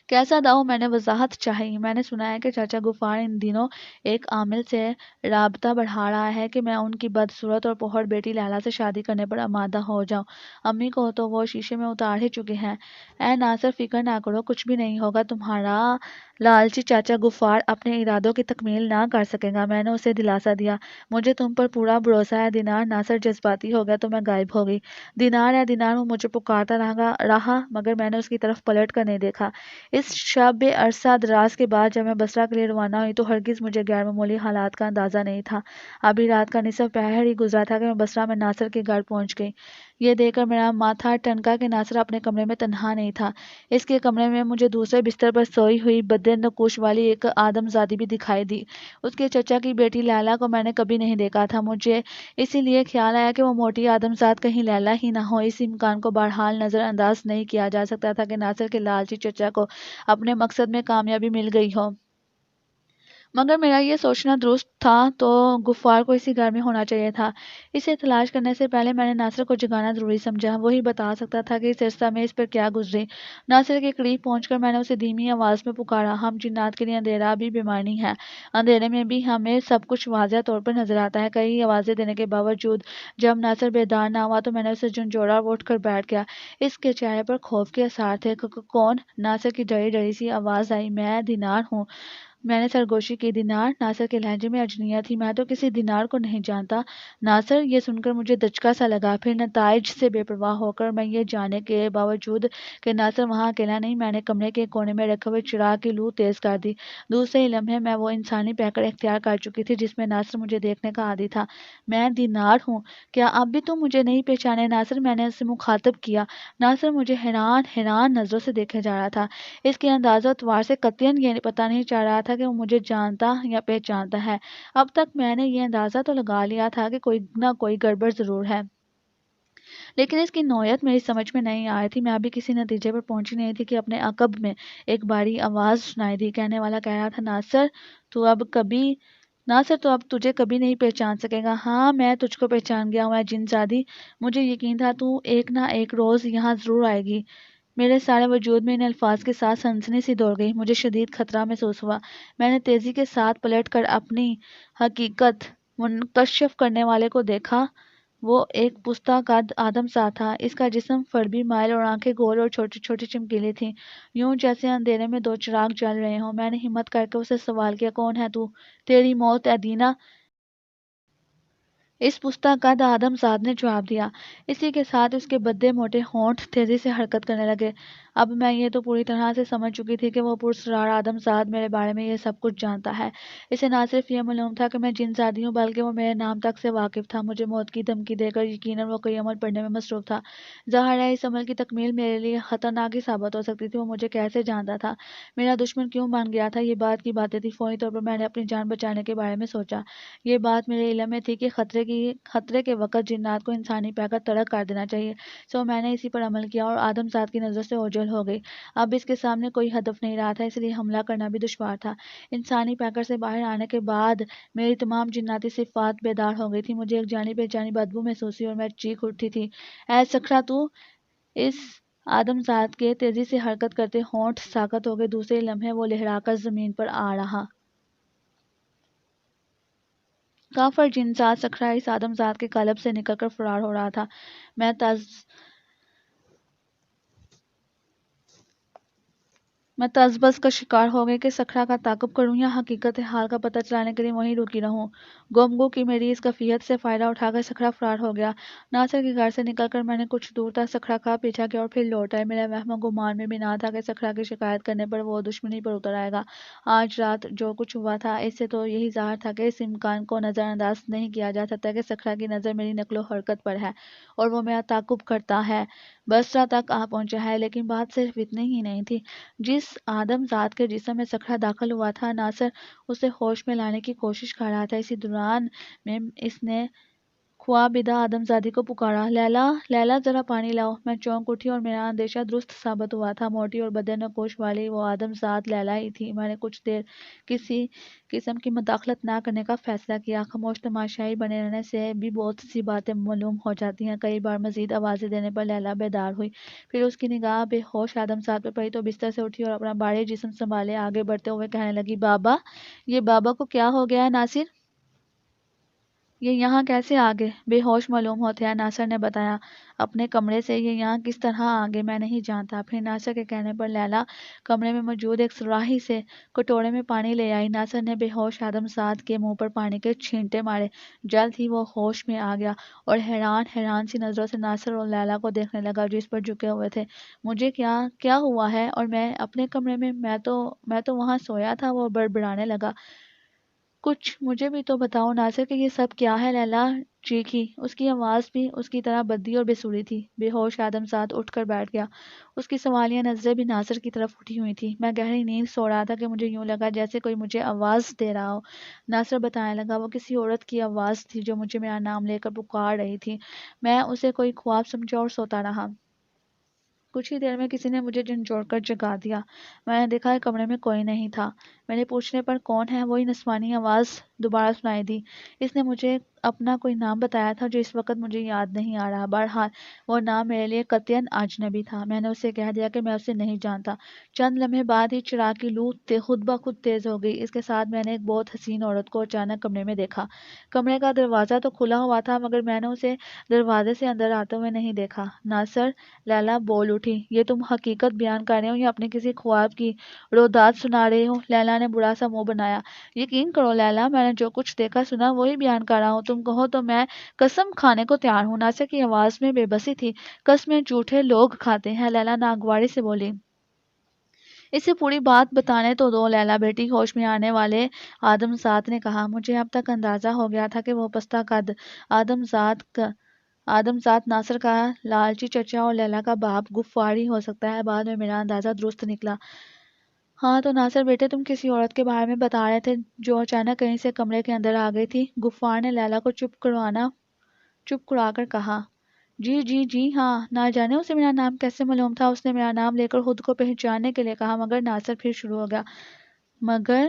Speaker 1: کیسا داؤ؟ میں نے وضاحت چاہی۔ میں نے سنا ہے کہ چاچا غفار ان دنوں ایک عامل سے رابطہ بڑھا رہا ہے کہ میں ان کی بدصورت اور پوہر بیٹی لیلا سے شادی کرنے پر آمادہ ہو جاؤں۔ امی کو تو وہ شیشے میں اتار ہی چکے ہیں۔ اے ناصر، فکر نہ کرو، کچھ بھی نہیں ہوگا، تمہارا لالچی چاچا غفار اپنے ارادوں کی تکمیل نہ کر سکے گا، میں نے اسے دلاسا دیا۔ مجھے تم پر پورا بھروسہ ہے دینار۔ ناصر جذباتی ہو گیا تو میں غائب ہو گئی۔ دینار اے دینار، وہ مجھے پکارتا رہا مگر میں نے اس کی طرف پلٹ کر نہیں دیکھا۔ اس شب عرصہ دراز کے بعد جب میں بصرہ کے لیے روانہ ہوئی تو ہرگز مجھے غیر معمولی حالات کا اندازہ نہیں تھا۔ ابھی رات کا نصف پہر ہی گزرا تھا کہ میں بصرہ میں ناصر کے گھر پہنچ گئی۔ یہ دیکھ کر میرا ماتھا ٹھنکا کہ ناصر اپنے کمرے میں تنہا نہیں تھا۔ اس کے کمرے میں مجھے دوسرے بستر پر سوئی ہوئی بدِ نقوش والی ایک آدم زادی بھی دکھائی دی۔ اس کے چچا کی بیٹی لیلا کو میں نے کبھی نہیں دیکھا تھا۔ مجھے اسی لیے خیال آیا کہ وہ موٹی آدم زاد کہیں لیلا ہی نہ ہو۔ اس امکان کو بہرحال نظر انداز نہیں کیا جا سکتا تھا کہ ناصر کے لالچی چچا کو اپنے مقصد میں کامیابی مل گئی ہو۔ مگر میرا یہ سوچنا درست تھا تو غفار کو اسی گھر میں ہونا چاہیے تھا۔ اسے تلاش کرنے سے پہلے میں نے ناصر کو جگانا ضروری سمجھا، وہی بتا سکتا تھا کہ اس عرصہ میں اس پر کیا گزری۔ ناصر کے قریب پہنچ کر میں نے اسے دھیمی آواز میں پکارا۔ ہم جنات کے لیے اندھیرا بھی بیماری ہے، اندھیرے میں بھی ہمیں سب کچھ واضح طور پر نظر آتا ہے۔ کئی آوازیں دینے کے باوجود جب ناصر بیدار نہ ہوا تو میں نے اسے جھنجھوڑا اور وہ اٹھ کر بیٹھ گیا۔ اس کے چہرے پر خوف کے آثار تھے۔ کون؟ ناصر کی ڈری ڈری سی آواز آئی۔ میں دینار ہوں، میں نے سرگوشی کی۔ دینار؟ ناصر کے لہجے میں اجنیت تھی۔ میں تو کسی دینار کو نہیں جانتا ناصر۔ یہ سن کر مجھے دھچکا سا لگا، پھر نتائج سے بے پرواہ ہو کر میں یہ جاننے کے باوجود کہ ناصر وہاں اکیلا نہیں، میں نے کمرے کے کونے میں رکھے ہوئے چراغ کی لو تیز کر دی۔ دوسرے ہی لمحے میں وہ انسانی پیکر اختیار کر چکی تھی جس میں ناصر مجھے دیکھنے کا عادی تھا۔ میں دینار ہوں، کیا اب بھی تم مجھے نہیں پہچانے ناصر؟ میں نے اسے مخاطب کیا۔ ناصر مجھے حیران نظروں سے دیکھے جا رہا تھا۔ اس کے انداز و اطوار سے قطعاً یہ پتہ نہیں چل رہا تھا کہ وہ مجھے جانتا یا پہچانتا ہے۔ اب تک میں نے یہ اندازہ تو لگا لیا تھا کہ کوئی نہ کوئی گڑبڑ ضرور ہے، لیکن اس کی نوعیت میری سمجھ میں نہیں آ رہی تھی۔ میں ابھی کسی نتیجے پر پہنچی نہیں تھی کہ اپنے عقب میں ایک باری آواز سنائی دی۔ کہنے والا کہہ رہا تھا، ناصر تو اب تجھے کبھی نہیں پہچان سکے گا۔ ہاں، میں تجھ کو پہچان گیا ہوں اے جن زادی، مجھے یقین تھا تو ایک نہ ایک روز یہاں ضرور آئے گی۔ میرے سارے وجود میں ان الفاظ کے ساتھ سنسنی سی دوڑ گئی۔ مجھے شدید خطرہ محسوس ہوا۔ میں نے تیزی کے ساتھ پلٹ کر اپنی حقیقت منکشف کرنے والے کو دیکھا۔ وہ ایک پستہ قد آدم سا تھا۔ اس کا جسم فربی مائل اور آنکھیں گول اور چھوٹی چھوٹی چمکیلی تھیں، یوں جیسے اندھیرے میں دو چراغ جل رہے ہوں۔ میں نے ہمت کر کے اسے سوال کیا، کون ہے تو؟ تیری موت اے دینا، اس پستہ قد آدم زاد نے جواب دیا۔ اسی کے ساتھ اس کے بھدے موٹے ہونٹ تیزی سے حرکت کرنے لگے۔ اب میں یہ تو پوری طرح سے سمجھ چکی تھی کہ وہ پراسرار آدم زاد میرے بارے میں یہ سب کچھ جانتا ہے۔ اسے نہ صرف یہ معلوم تھا کہ میں جن زادی ہوں بلکہ وہ میرے نام تک سے واقف تھا۔ مجھے موت کی دھمکی دے کر یقیناً وہ کوئی عمل پڑھنے میں مصروف تھا۔ ظاہر ہے اس عمل کی تکمیل میرے لیے خطرناک ہی ثابت ہو سکتی تھی۔ وہ مجھے کیسے جانتا تھا، میرا دشمن کیوں بن گیا تھا، یہ بات کی باتیں تھی۔ فوری طور پر میں نے اپنی جان بچانے کے بارے میں سوچا۔ یہ بات میرے علم میں تھی کہ خطرے کے وقت جنات کو انسانی پیکر تڑک کر دینا چاہیے، سو میں نے اسی پر عمل کیا اور آدم زاد کی نظر سے اوجھل ہو گئی۔ اب اس کے سامنے کوئی ہدف نہیں رہا تھا، اس لیے حملہ کرنا بھی دشوار تھا۔ انسانی پیکر سے باہر آنے کے بعد میری تمام جناتی صفات بیدار ہو گئی تھی۔ مجھے ایک جانی پہچانی بدبو محسوس ہوئی اور میں چیخ اٹھی تھی، اے سکھرا تو! اس آدم ذات کے تیزی سے حرکت کرتے ہونٹ ساکت ہو گئے۔ دوسرے لمحے وہ لہرا کر زمین پر آ رہا۔ کافر جن ذات سکھرا اس آدم ذات کے قالب سے نکل کر فرار ہو رہا تھا۔ میں تذبذب کا شکار ہو گئی کہ سکھرا کا تعاقب کروں یا حقیقت حال کا پتہ چلانے کے لیے وہیں رکی رہوں۔ گم کی میری اس کیفیت سے فائدہ اٹھا کر سکھرا فرار ہو گیا۔ ناصر کے گھر سے نکل کر میں نے کچھ دور تک سکھرا کا پیچھا کیا اور پھر لوٹ آئی۔ میرے وہم و گمان میں بھی نہ تھا کہ سکھرا کی شکایت کرنے پر وہ دشمنی پر اتر آئے گا۔ آج رات جو کچھ ہوا تھا اس سے تو یہی ظاہر تھا کہ اس امکان کو نظر انداز نہیں کیا جا سکتا کہ سکھرا کی نظر میری نقل و حرکت پر ہے اور وہ میرا تعاقب کرتا ہے۔ بصرہ تک آ پہنچا ہے، لیکن بات صرف اتنی ہی نہیں تھی۔ جس آدم ذات کے جسم میں سکھرا داخل ہوا تھا، ناصر اسے ہوش میں لانے کی کوشش کر رہا تھا۔ اسی دوران میں اس نے خوابیدہ آدم زادی کو پکارا، لیلا، لیلا ذرا پانی لاؤ۔ میں چونک اٹھی اور میرا اندیشہ درست ثابت ہوا تھا۔ موٹی اور بدن نقوش والی وہ آدم ذات لیلا ہی تھی۔ میں نے کچھ دیر کسی قسم کی مداخلت نہ کرنے کا فیصلہ کیا۔ خاموش تماشائی بنے رہنے سے بھی بہت سی باتیں معلوم ہو جاتی ہیں۔ کئی بار مزید آوازیں دینے پر لیلا بیدار ہوئی، پھر اس کی نگاہ بے ہوش آدم ذات پر پڑی تو بستر سے اٹھی اور اپنا بھاری جسم سنبھالے آگے بڑھتے ہوئے کہنے لگی، بابا! یہ بابا کو کیا ہو گیا ہے ناصر؟ یہ یہاں کیسے آگے؟ بے ہوش معلوم ہوتے ہیں، ناصر نے بتایا۔ اپنے کمرے سے۔ یہ یہاں کس طرح آگے میں نہیں جانتا۔ پھر ناصر کے کہنے پر لیلا کمرے میں موجود ایک سراہی سے کٹورے میں پانی لے آئی۔ ناصر نے بے ہوش آدم ذات کے منہ پر پانی کے چھینٹے مارے۔ جلد ہی وہ ہوش میں آ گیا اور حیران سی نظروں سے ناصر اور لیلا کو دیکھنے لگا جو اس پر جھکے ہوئے تھے۔ مجھے کیا ہوا ہے؟ اور میں اپنے کمرے میں؟ میں تو وہاں سویا تھا، وہ بڑبڑانے لگا۔ کچھ مجھے بھی تو بتاؤ ناصر کہ یہ سب کیا ہے؟ لیلا چیخی۔ اس کی آواز بھی اس کی طرح بدی اور بے سری تھی۔ بے ہوش آدم ذات اٹھ کر بیٹھ گیا۔ اس کی سوالیہ نظریں بھی ناصر کی طرف اٹھی ہوئی تھیں۔ میں گہری نیند سو رہا تھا کہ مجھے یوں لگا جیسے کوئی مجھے آواز دے رہا ہو۔ ناصر بتانے لگا، وہ کسی عورت کی آواز تھی جو مجھے میرا نام لے کر پکار رہی تھی۔ میں اسے کوئی خواب سمجھا اور سوتا رہا۔ کچھ ہی دیر میں کسی نے مجھے جھنجھوڑ کر جگا دیا۔ میں نے دیکھا کہ کمرے میں کوئی نہیں تھا۔ میرے پوچھنے پر کون ہے، وہی نسوانی آواز دوبارہ سنائی دی۔ اس نے مجھے اپنا کوئی نام بتایا تھا جو اس وقت مجھے یاد نہیں آ رہا۔ بہرحال وہ نام میرے لیے قطعاً اجنبی تھا۔ میں نے اسے کہہ دیا کہ میں اسے نہیں جانتا۔ چند لمحے بعد ہی چراغ کی لو خود بخود تیز ہو گئی۔ اس کے ساتھ میں نے ایک بہت حسین عورت کو اچانک کمرے میں دیکھا۔ کمرے کا دروازہ تو کھلا ہوا تھا مگر میں نے اسے دروازے سے اندر آتے ہوئے نہیں دیکھا۔ ناصر، لیلا بول اٹھی، یہ تم حقیقت بیان کر رہے ہو یا اپنے کسی خواب کی روداد سنا رہے ہو؟ لیلا نے برا سا منہ بنایا۔ یقین کرو لیلا، میں نے جو کچھ دیکھا سنا وہی بیان کر رہا ہوں۔ تم کہو تو میں قسم کھانے کو تیار ہوں۔ ناصر کی آواز میں بے بسی تھی۔ قسمیں جھوٹے لوگ کھاتے ہیں، لیلا ناگواری سے بولی۔ اسے پوری بات بتانے تو دو لیلا بیٹی، ہوش میں آنے والے آدم ذات نے کہا۔ مجھے اب تک اندازہ ہو گیا تھا کہ وہ پستہ قد آدم ذات ناصر کا لالچی چچا اور لیلا کا باپ غفار ہی ہو سکتا ہے۔ بعد میں میرا اندازہ درست نکلا۔ ہاں تو ناصر بیٹے، تم کسی عورت کے بارے میں بتا رہے تھے جو اچانک کہیں سے کمرے کے اندر آ گئی تھی؟ غفار نے لیلا کو چپ کرا کر کہا۔ جی ہاں، نہ جانے اسے میرا نام کیسے معلوم تھا۔ اس نے میرا نام لے کر خود کو پہچاننے کے لیے کہا، مگر ناصر پھر شروع ہو گیا۔ مگر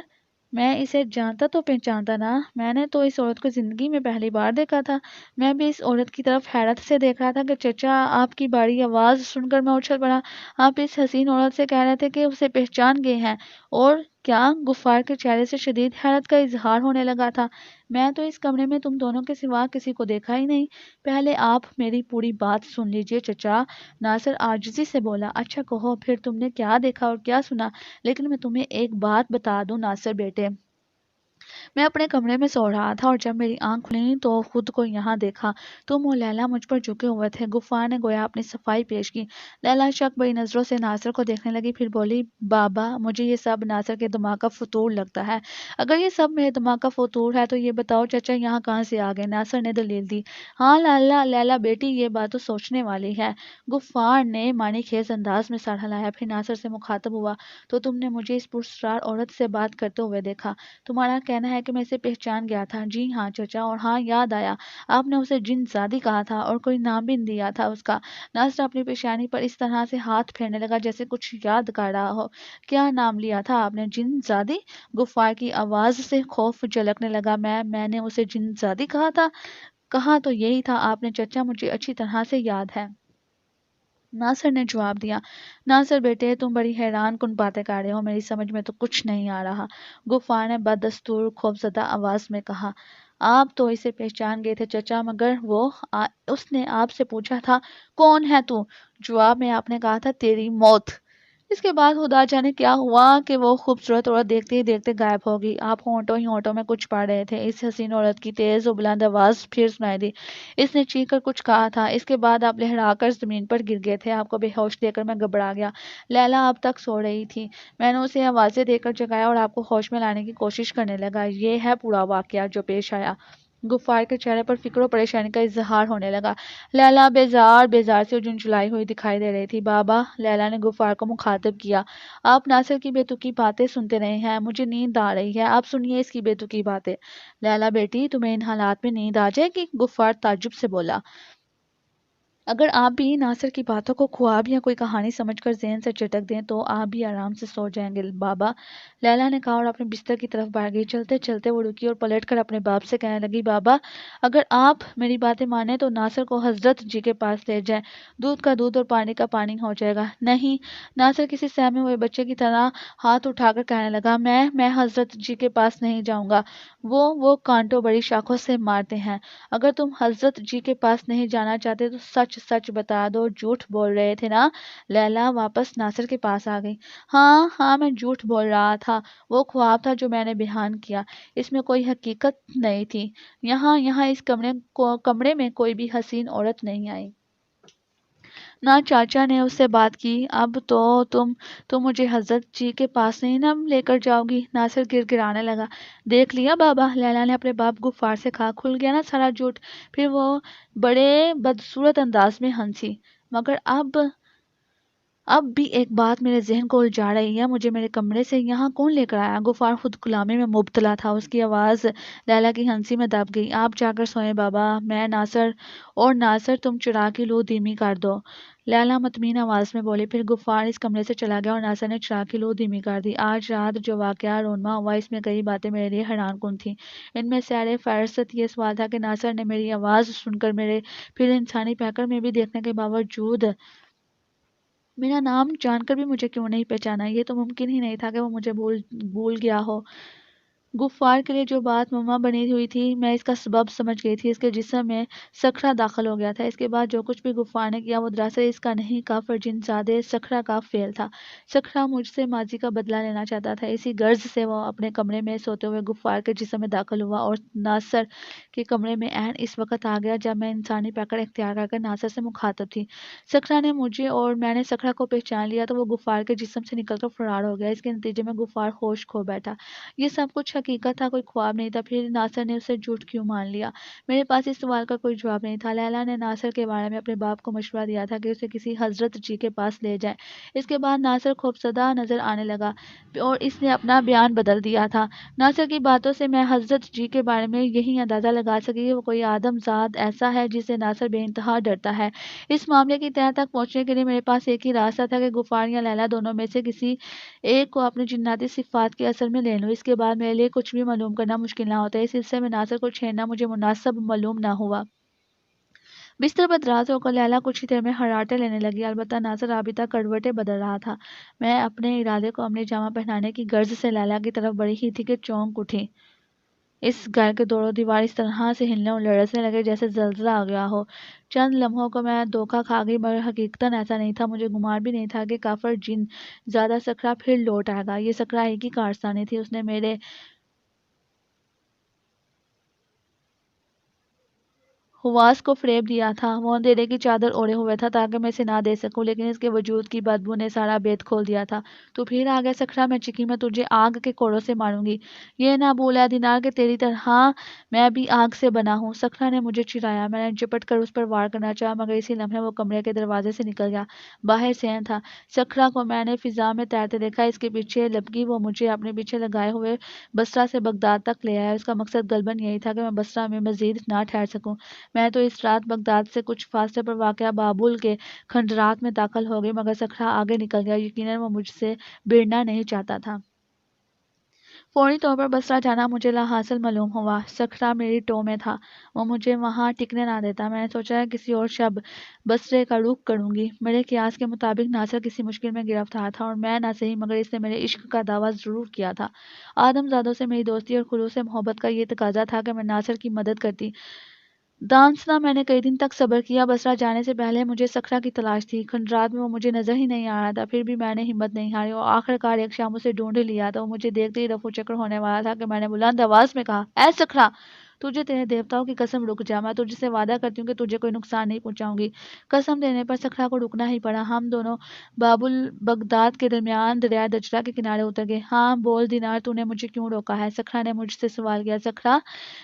Speaker 1: میں اسے جانتا تو پہچانتا نا، میں نے تو اس عورت کو زندگی میں پہلی بار دیکھا تھا۔ میں بھی اس عورت کی طرف حیرت سے دیکھ رہا تھا کہ چچا آپ کی باری آواز سن کر میں اچھل پڑا۔ آپ اس حسین عورت سے کہہ رہے تھے کہ اسے پہچان گئے ہیں، اور کیا؟ غفار کے چہرے سے شدید حیرت کا اظہار ہونے لگا تھا۔ میں تو اس کمرے میں تم دونوں کے سوا کسی کو دیکھا ہی نہیں۔ پہلے آپ میری پوری بات سن لیجئے چچا، ناصر عاجزی سے بولا۔ اچھا کہو پھر تم نے کیا دیکھا اور کیا سنا؟ لیکن میں تمہیں ایک بات بتا دوں ناصر بیٹے، میں اپنے کمرے میں سو رہا تھا اور جب میری آنکھ کھلی تو خود کو یہاں دیکھا۔ تم اور لیلا مجھ پر جھکے ہوئے تھے۔ غفار نے گویا اپنی صفائی پیش کی۔ لیلا شک بھری نظروں سے ناصر کو دیکھنے لگی، پھر بولی، بابا مجھے یہ سب ناصر کے دماغ کا فطور لگتا ہے۔ اگر یہ سب میرے دماغ کا فطور ہے تو یہ بتاؤ چچا یہاں کہاں سے آ گئے؟ ناصر نے دلیل دی۔ ہاں لیلا بیٹی، یہ بات تو سوچنے والی ہے۔ غفار نے معنی خیز انداز میں سر ہلایا، پھر ناصر سے مخاطب ہوا، تو تم نے مجھے اس پراسرار عورت سے بات کرتے ہوئے دیکھا۔ تمہارا کہنا ہے ہے کہ میں اسے پہچان گیا تھا۔ جی ہاں چچا، اور ہاں یاد آیا، آپ نے اسے جن زادی کہا تھا اور کوئی نام بھی دیا تھا اس کا۔ ناصر اپنی پیشانی پر اس طرح سے ہاتھ پھیرنے لگا جیسے کچھ یاد کر رہا ہو۔ کیا نام لیا تھا آپ نے؟ جن زادی؟ غفار کی آواز سے خوف جھلکنے لگا۔ میں نے اسے جن زادی کہا تھا؟ کہا تو یہی تھا آپ نے چچا، مجھے اچھی طرح سے یاد ہے، ناصر نے جواب دیا۔ ناصر بیٹے، تم بڑی حیران کن باتیں کر رہے ہو، میری سمجھ میں تو کچھ نہیں آ رہا، غفار نے بدستور خوفزدہ آواز میں کہا۔ آپ تو اسے پہچان گئے تھے چچا، مگر اس نے آپ سے پوچھا تھا کون ہے تو؟ جواب میں آپ نے کہا تھا تیری موت۔ اس کے بعد خدا جانے کیا ہوا کہ وہ خوبصورت عورت دیکھتے ہی دیکھتے غائب ہو گئی۔ آپ ہونٹوں ہی ہونٹوں میں کچھ پڑھ رہے تھے۔ اس حسین عورت کی تیز و بلند آواز پھر سنائی دی۔ اس نے چیخ کر کچھ کہا تھا، اس کے بعد آپ لہرا کر زمین پر گر گئے تھے۔ آپ کو بے ہوش دیکھ کر میں گھبرا گیا۔ لیلا اب تک سو رہی تھی۔ میں نے اسے آوازیں دے کر جگایا اور آپ کو ہوش میں لانے کی کوشش کرنے لگا۔ یہ ہے پورا واقعہ جو پیش آیا۔ غفار کے چہرے پر فکر و پریشانی کا اظہار ہونے لگا۔ لیلا بیزار بیزار سے جھنجھلائی ہوئی دکھائی دے رہی تھی۔ بابا، لیلا نے غفار کو مخاطب کیا، آپ ناصر کی بے تکی باتیں سنتے رہے ہیں، مجھے نیند آ رہی ہے، آپ سنیے اس کی بے تکی باتیں۔ لیلا بیٹی، تمہیں ان حالات میں نیند آ جائے گی؟ غفار تعجب سے بولا۔ اگر آپ بھی ناصر کی باتوں کو خواب یا کوئی کہانی سمجھ کر ذہن سے چٹک دیں تو آپ بھی آرام سے سو جائیں گے بابا، لیلا نے کہا اور اپنے بستر کی طرف بڑھ گئی۔ چلتے چلتے وہ رکی اور پلٹ کر اپنے باپ سے کہنے لگی، بابا اگر آپ میری باتیں مانیں تو ناصر کو حضرت جی کے پاس لے جائیں، دودھ کا دودھ اور پانی کا پانی ہو جائے گا۔ نہیں، ناصر کسی سہمے ہوئے بچے کی طرح ہاتھ اٹھا کر کہنے لگا، میں حضرت جی کے پاس نہیں جاؤں گا، وہ کانٹوں بڑی شاخوں سے مارتے ہیں۔ اگر تم حضرت جی کے پاس نہیں جانا چاہتے تو سچ سچ بتا دو، جھوٹ بول رہے تھے نا؟ لیلا واپس ناصر کے پاس آ گئی۔ ہاں ہاں، میں جھوٹ بول رہا تھا، وہ خواب تھا جو میں نے بیان کیا، اس میں کوئی حقیقت نہیں تھی۔ یہاں اس کمرے میں کوئی بھی حسین عورت نہیں آئی، نہ چاچا نے اس سے بات کی۔ اب تو تم مجھے حضرت جی کے پاس نہیں نہ لے کر جاؤ گی؟ ناصر گر گرانے لگا۔ دیکھ لیا بابا، لیلا نے اپنے باپ غفار سے کہا، کھل گیا نا سارا جھوٹ؟ پھر وہ بڑے بدصورت انداز میں ہنسی۔ مگر اب بھی ایک بات میرے ذہن کو الجھا رہی ہے، مجھے میرے کمرے سے یہاں کون لے کر آیا؟ غفار خود کلامی میں مبتلا تھا، اس کی آواز لیلا کی ہنسی میں دب گئی۔ آپ جا کر سوئیں بابا، میں ناصر تم چراغ کی لو دھیمی کر دو، لیلا مطمئن آواز میں بولی۔ پھر غفار اس کمرے سے چلا گیا اور ناصر نے چراغ کی لو دھیمی کر دی۔ آج رات جو واقعہ رونما ہوا اس میں کئی باتیں میرے لیے حیران کن تھیں۔ ان میں سیر فہرست یہ سوال تھا کہ ناصر نے میری آواز سن کر میرے پھر انسانی پیکر میں بھی دیکھنے کے باوجود میرا نام جان کر بھی مجھے کیوں نہیں پہچانا؟ یہ تو ممکن ہی نہیں تھا کہ وہ مجھے بھول گیا ہو۔ غفار کے لیے جو بات مما بنی ہوئی تھی، میں اس کا سبب سمجھ گئی تھی، اس کے جسم میں صخرہ داخل ہو گیا تھا۔ اس کے بعد جو کچھ بھی غفار نے کیا وہ دراصل اس کا نہیں، کافر جن زادے صخرہ کا فعل تھا۔ صخرہ مجھ سے ماضی کا بدلہ لینا چاہتا تھا، اسی غرض سے وہ اپنے کمرے میں سوتے ہوئے غفار کے جسم میں داخل ہوا اور ناصر کے کمرے میں عین اس وقت آ گیا جب میں انسانی پیکر اختیار کر ناصر سے مخاطب تھی۔ صخرہ نے مجھے اور میں نے صخرہ کو پہچان لیا تو وہ غفار کے جسم سے نکل کر فرار ہو گیا۔ اس کے نتیجے میں غفار ہوش کھو بیٹھا۔ یہ سب کچھ حقیقت تھا، کوئی خواب نہیں تھا۔ پھر ناصر نے اسے جھوٹ کیوں مان لیا؟ میرے پاس اس سوال کا کوئی جواب نہیں تھا۔ لیلا نے ناصر کے بارے میں اپنے باپ کو مشورہ دیا تھا کہ اسے کسی حضرت جی کے پاس لے جائیں۔ اس کے بعد ناصر خوفزدہ نظر آنے لگا اور اس نے اپنا بیان بدل دیا تھا۔ ناصر کی باتوں سے میں حضرت جی کے بارے میں یہی اندازہ لگا سکی کہ وہ کوئی آدم زاد ایسا ہے جس سے ناصر بے انتہا ڈرتا ہے۔ اس معاملے کی تہہ تک پہنچنے کے لیے میرے پاس ایک ہی راستہ تھا کہ غفار یا لیلا دونوں میں سے کسی ایک کو اپنے جناتی صفات کے اثر میں لے لوں۔ اس کے بعد میرے لیے کچھ بھی معلوم کرنا مشکل نہ ہوتا۔ اس سلسلے میں ناصر کو چھیڑنا مجھے مناسب معلوم نہ ہوا۔ بستر پر دراز ہو کر لیلا کچھ ہی دیر میں خراٹے لینے لگی، البتہ ناصر ابھی تک کروٹیں بدل رہا تھا۔ میں اپنے ارادے کو عملی جامہ پہنانے کی غرض سے لیلا کی طرف بڑھی ہی تھی کہ چونک اٹھی۔ اس گھر کے دور و دیوار اس طرح سے ہلنے اور لرزنے لگے جیسے زلزلہ آ گیا ہو۔ چند لمحوں کو میں دھوکہ کھا گئی، مگر حقیقتاً ایسا نہیں تھا۔ مجھے گمان بھی نہیں تھا کہ کافر جن زیادہ صخرہ پھر لوٹ آئے گا۔ یہ صخرہ ایک ہی کارستانی تھی، اس نے میرے حواس کو فریب دیا تھا۔ وہ اندھیرے کی چادر اوڑھے ہوئے تھا تاکہ میں اسے نہ دیکھ سکوں، لیکن اس کے وجود کی بدبو نے سارا بید کھول دیا تھا۔ تو پھر آ گیا سکھرا، میں چیخی، میں تجھے آگ کے کوڑوں سے ماروں گی۔ یہ نہ بولا دینار کہ تیری طرح میں بھی آگ سے بنا ہوں۔ سکھرا نے مجھے چرایا، میں نے جھپٹ کر اس پر وار کرنا چاہا، مگر اسی لمحے وہ کمرے کے دروازے سے نکل گیا۔ باہر سین تھا۔ سکھرا کو میں نے فضا میں تیرتے دیکھا، اس کے پیچھے لپکی، وہ مجھے اپنے پیچھے لگائے ہوئے بصرہ سے بغداد تک لے آیا۔ اس کا مقصد غالباً یہی تھا کہ میں بصرہ میں مزید نہ ٹھہر سکوں۔ میں تو اس رات بغداد سے کچھ فاصلے پر واقع بابل کے کھنڈرات میں داخل ہو گئی، مگر سکھرا آگے نکل گیا۔ یقیناً وہ مجھ سے بھیڑنا نہیں چاہتا تھا۔ فوری طور پر بصرہ جانا مجھے لا حاصل معلوم ہوا۔ سکھرا میری ٹو میں تھا، وہ مجھے وہاں ٹکنے نہ دیتا۔ میں نے سوچا کہ کسی اور شب بصرے کا رخ کروں گی۔ میرے قیاس کے مطابق ناصر کسی مشکل میں گرفتار تھا، اور میں نہ صحیح مگر اس نے میرے عشق کا دعویٰ ضرور کیا تھا۔ آدم زادوں سے میری دوستی اور خلوص محبت کا یہ تقاضا تھا کہ میں ناصر کی مدد کرتی۔ دانسنا میں نے کئی دن تک صبر کیا۔ بصرہ جانے سے پہلے مجھے سکھرا کی تلاش تھی۔ کھنڈرات میں وہ مجھے نظر ہی نہیں آ رہا تھا، پھر بھی میں نے ہمت نہیں ہاری اور آخر کار ایک شام اسے ڈھونڈ لیا تو وہ مجھے دیکھتے ہی رفو چکر ہونے والا تھا کہ میں نے بلند آواز میں کہا، اے سکھرا! تجھے تیرے دیوتاؤں کی قسم، رک جا، میں تجھ سے وعدہ کرتی ہوں کہ تجھے کوئی نقصان نہیں پہنچاؤں گی۔ قسم دینے پر سکھرا کو رکنا ہی پڑا۔ ہم دونوں بابل بغداد کے درمیان دریائے دجلہ کے کنارے اتر گئے۔ ہاں بول دینار، تو نے مجھے کیوں روکا ہے؟ سکھرا نے مجھ سے سوال کیا۔ سکھرا،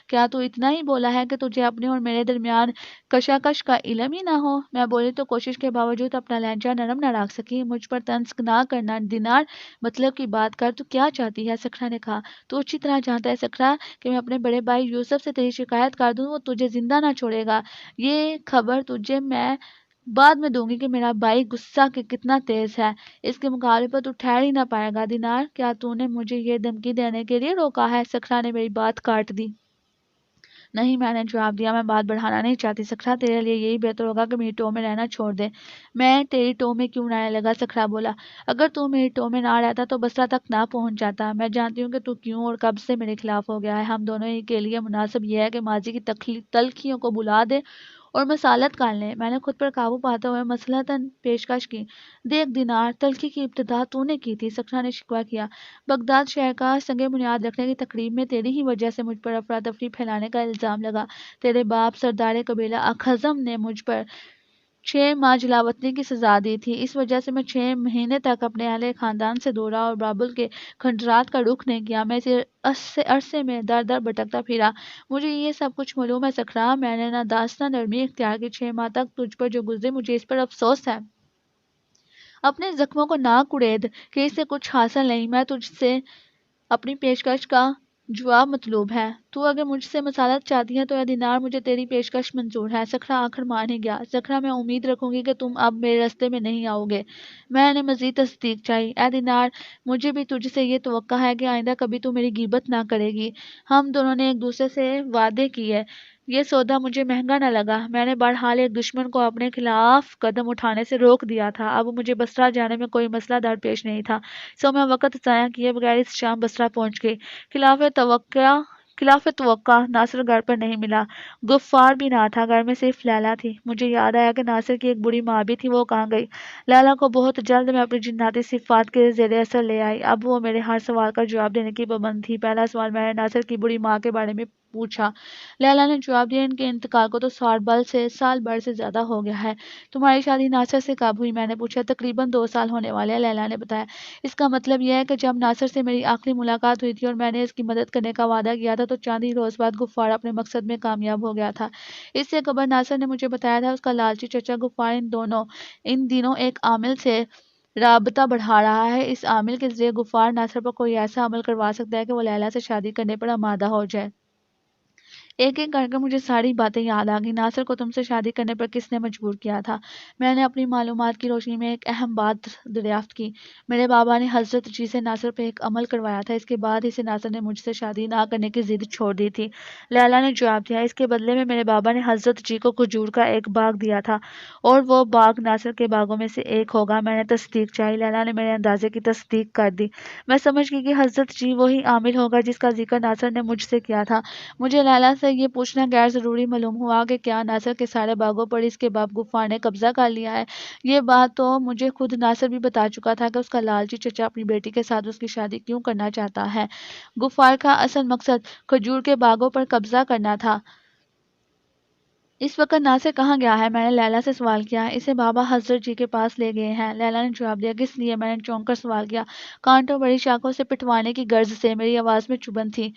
Speaker 1: کیا تو اتنا ہی بولا ہے کہ تجھے اپنے اور میرے درمیان کشاکش کا علم ہی نہ ہو؟ میں بولی تو کوشش کے باوجود اپنا لہجہ نرم نہ رکھ سکی۔ مجھ پر طنز نہ کرنا دینار، مطلب کی بات کر، تو کیا چاہتی ہے؟ سکھرا نے کہا۔ تو اچھی طرح جانتا ہے سکھرا کہ میں اپنے بڑے بھائی یوسف سے تیری شکایت کر دوں، وہ تجھے زندہ نہ چھوڑے گا۔ یہ خبر تجھے میں بعد میں دوں گی کہ میرا بھائی غصہ کہ کتنا تیز ہے۔ اس کے مقابلے پر تو ٹھہر ہی نہ پائے گا۔ دینار، کیا تو نے مجھے یہ دھمکی دینے کے لیے روکا ہے؟ سکھرا نے میری بات کاٹ دی۔ نہیں، میں نے جواب دیا، میں بات بڑھانا نہیں چاہتی۔ سکھرا، تیرے لیے یہی بہتر ہوگا کہ میری ٹو میں رہنا چھوڑ دے۔ میں تیری ٹو میں کیوں رہنے لگا؟ سکھرا بولا۔ اگر تو میری ٹو میں نہ رہتا تو بصرہ تک نہ پہنچ جاتا۔ میں جانتی ہوں کہ تو کیوں اور کب سے میرے خلاف ہو گیا ہے۔ ہم دونوں ہی کے لیے مناسب یہ ہے کہ ماضی کی تلخیوں کو بلا دے اور مسالت کر لیں۔ میں نے خود پر قابو پاتے ہوئے مصلحتاً پیشکش کی۔ دیکھ دینار، تلخی کی ابتدا تو نے کی تھی۔ سکھرا نے شکوہ کیا۔ بغداد شہر کا سنگ بنیاد رکھنے کی تقریب میں تیری ہی وجہ سے مجھ پر افراتفری پھیلانے کا الزام لگا۔ تیرے باپ سردار قبیلہ اخزم نے مجھ پر 6 ماہ جلاوطنی کی سزا دی تھی۔ اس وجہ سے میں 6 مہینے تک اپنے اہل خاندان سے دورا اور بابل کے کھنڈرات کا رخ نہیں کیا۔ میں اس عرصے میں در در بھٹکتا پھرا۔ مجھے یہ سب کچھ معلوم ہے سکھرا، میں نے نہ داستہ نرمی اختیار کی۔ 6 ماہ تک تجھ پر جو گزرے مجھے اس پر افسوس ہے۔ اپنے زخموں کو نہ کڑید کہ اس سے کچھ حاصل نہیں۔ میں تجھ سے اپنی پیشکش کا جواب مطلوب ہے۔ تو اگر مجھ سے مسالت چاہتی ہے تو اے دینار، مجھے تیری پیشکش منظور ہے۔ سکھرا آخر مان ہی گیا۔ سکھرا، میں امید رکھوں گی کہ تم اب میرے راستے میں نہیں آؤ گے۔ میں نے مزید تصدیق چاہی۔ اے دینار، مجھے بھی تجھ سے یہ توقع ہے کہ آئندہ کبھی تو میری غیبت نہ کرے گی۔ ہم دونوں نے ایک دوسرے سے وعدے کیے۔ یہ سودا مجھے مہنگا نہ لگا۔ میں نے بہرحال ایک دشمن کو اپنے خلاف قدم اٹھانے سے روک دیا تھا۔ اب مجھے بصرہ جانے میں کوئی مسئلہ درپیش نہیں تھا، سو میں وقت ضائع کیے بغیر اس شام بصرہ پہنچ گئی۔ خلاف توقع ناصر گھر پر نہیں ملا۔ غفار بھی نہ تھا، گھر میں صرف لیلا تھی۔ مجھے یاد آیا کہ ناصر کی ایک بڑی ماں بھی تھی، وہ کہاں گئی؟ لیلا کو بہت جلد میں اپنی جناتی صفات کے زیر اثر لے آئی۔ اب وہ میرے ہر سوال کا جواب دینے کی پابند تھی۔ پہلا سوال میں نے ناصر کی بڑی ماں کے بارے میں پوچھا۔ لیلا نے جواب دیا، ان کے انتقال کو تو سال بھر سے زیادہ ہو گیا ہے۔ تمہاری شادی ناصر سے کب ہوئی؟ میں نے پوچھا۔ تقریباً 2 سال ہونے والے ہیں، لیلا نے بتایا۔ اس کا مطلب یہ ہے کہ جب ناصر سے میری آخری ملاقات ہوئی تھی اور میں نے اس کی مدد کرنے کا وعدہ کیا تھا تو چند ہی روز بعد غفار اپنے مقصد میں کامیاب ہو گیا تھا۔ اس سے قبل ناصر نے مجھے بتایا تھا اس کا لالچی چچا غفار ان دنوں ایک عامل سے رابطہ بڑھا رہا ہے۔ اس عامل کے ذریعے غفار ناصر پر کوئی ایسا عمل کروا سکتا ہے کہ وہ لیلا سے شادی کرنے پر آمادہ ہو جائے۔ ایک ایک کر کے مجھے ساری باتیں یاد آ گئی۔ ناصر کو تم سے شادی کرنے پر کس نے مجبور کیا تھا؟ میں نے اپنی معلومات کی روشنی میں ایک اہم بات دریافت کی۔ میرے بابا نے حضرت جی سے ناصر پہ ایک عمل کروایا تھا، اس کے بعد ہی سے ناصر نے مجھ سے شادی نہ کرنے کی ضد چھوڑ دی تھی۔ لیلا نے جواب دیا۔ اس کے بدلے میں میرے بابا نے حضرت جی کو کھجور کا ایک باغ دیا تھا اور وہ باغ ناصر کے باغوں میں سے ایک ہوگا۔ میں نے تصدیق چاہی۔ لیلا نے میرے اندازے کی تصدیق کر دی۔ میں سمجھ گئی کہ حضرت جی وہی عامل ہوگا جس کا ذکر ناصر نے مجھ سے کیا تھا۔ مجھے لیلا سے یہ پوچھنا غیر ضروری معلوم ہوا کہ کیا ناصر کے سارے باغوں پر اس کے باپ غفار نے قبضہ کر لیا ہے؟ یہ بات تو مجھے خود ناصر بھی بتا چکا تھا کہ اس کا لالچی چچا اپنی بیٹی کے ساتھ اس کی شادی کیوں کرنا چاہتا ہے۔ غفار کا اصل مقصد کھجور کے باغوں پر قبضہ کرنا تھا۔ اس وقت ناصر کہاں گیا ہے؟ میں نے لیلا سے سوال کیا۔ اسے بابا حضرت جی کے پاس لے گئے ہیں، لیلا نے جواب دیا۔ کس لیے؟ میں نے چونک کر سوال کیا۔ کانٹوں بڑی شاخوں سے پٹوانے کی غرض سے، میری آواز میں چبھن تھی۔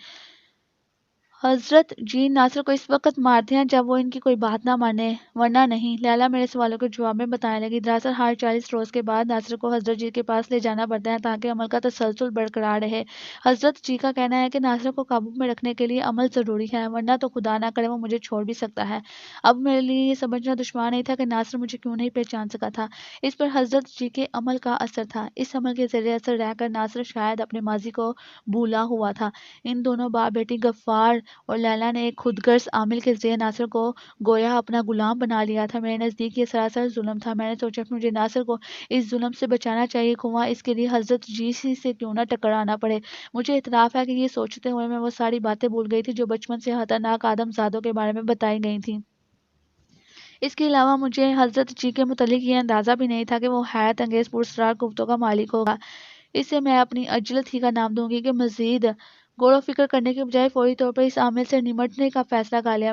Speaker 1: حضرت جی ناصر کو اس وقت مارتے ہیں جب وہ ان کی کوئی بات نہ مانے، ورنہ نہیں، لیلا میرے سوالوں کے جواب میں بتانے لگی۔ دراصل ہر 40 روز کے بعد ناصر کو حضرت جی کے پاس لے جانا پڑتا ہے تاکہ عمل کا تسلسل برقرار رہے۔ حضرت جی کا کہنا ہے کہ ناصر کو قابو میں رکھنے کے لیے عمل ضروری ہے، ورنہ تو خدا نہ کرے وہ مجھے چھوڑ بھی سکتا ہے۔ اب میرے لیے یہ سمجھنا دشوار نہیں تھا کہ ناصر مجھے کیوں نہیں پہچان سکا تھا۔ اس پر حضرت جی کے عمل کا اثر تھا۔ اس عمل کے زیر اثر رہ کر ناصر شاید اپنے ماضی کو بھولا ہوا تھا۔ ان دونوں باپ بیٹی غفار اور لیلا نے ایک خود غرض عامل کے ذریعے ناصر کو گویا اپنا غلام بنا لیا تھا۔ میرے نزدیک یہ سراسر ظلم تھا۔ میں نے سوچا کہ مجھے ناصر کو اس ظلم سے بچانا چاہیے، خواہ اس کے لیے حضرت جی سے کیوں نہ ٹکرانا پڑے۔ مجھے اعتراف ہے کہ یہ سوچتے ہوئے میں وہ ساری باتیں بھول گئی تھی جو بچپن سے خطرناک آدم زادوں کے بارے میں بتائی گئی تھیں۔ اس کے علاوہ مجھے حضرت جی کے متعلق یہ اندازہ بھی نہیں تھا کہ وہ حیرت انگیز پراسرار قوتوں کا مالک ہوگا۔ اسے میں اپنی عجلت ہی کا نام دوں گی کہ مزید غور و فکر کرنے کے بجائے فوری طور پر اس عامل سے نمٹنے کا فیصلہ کر لیا۔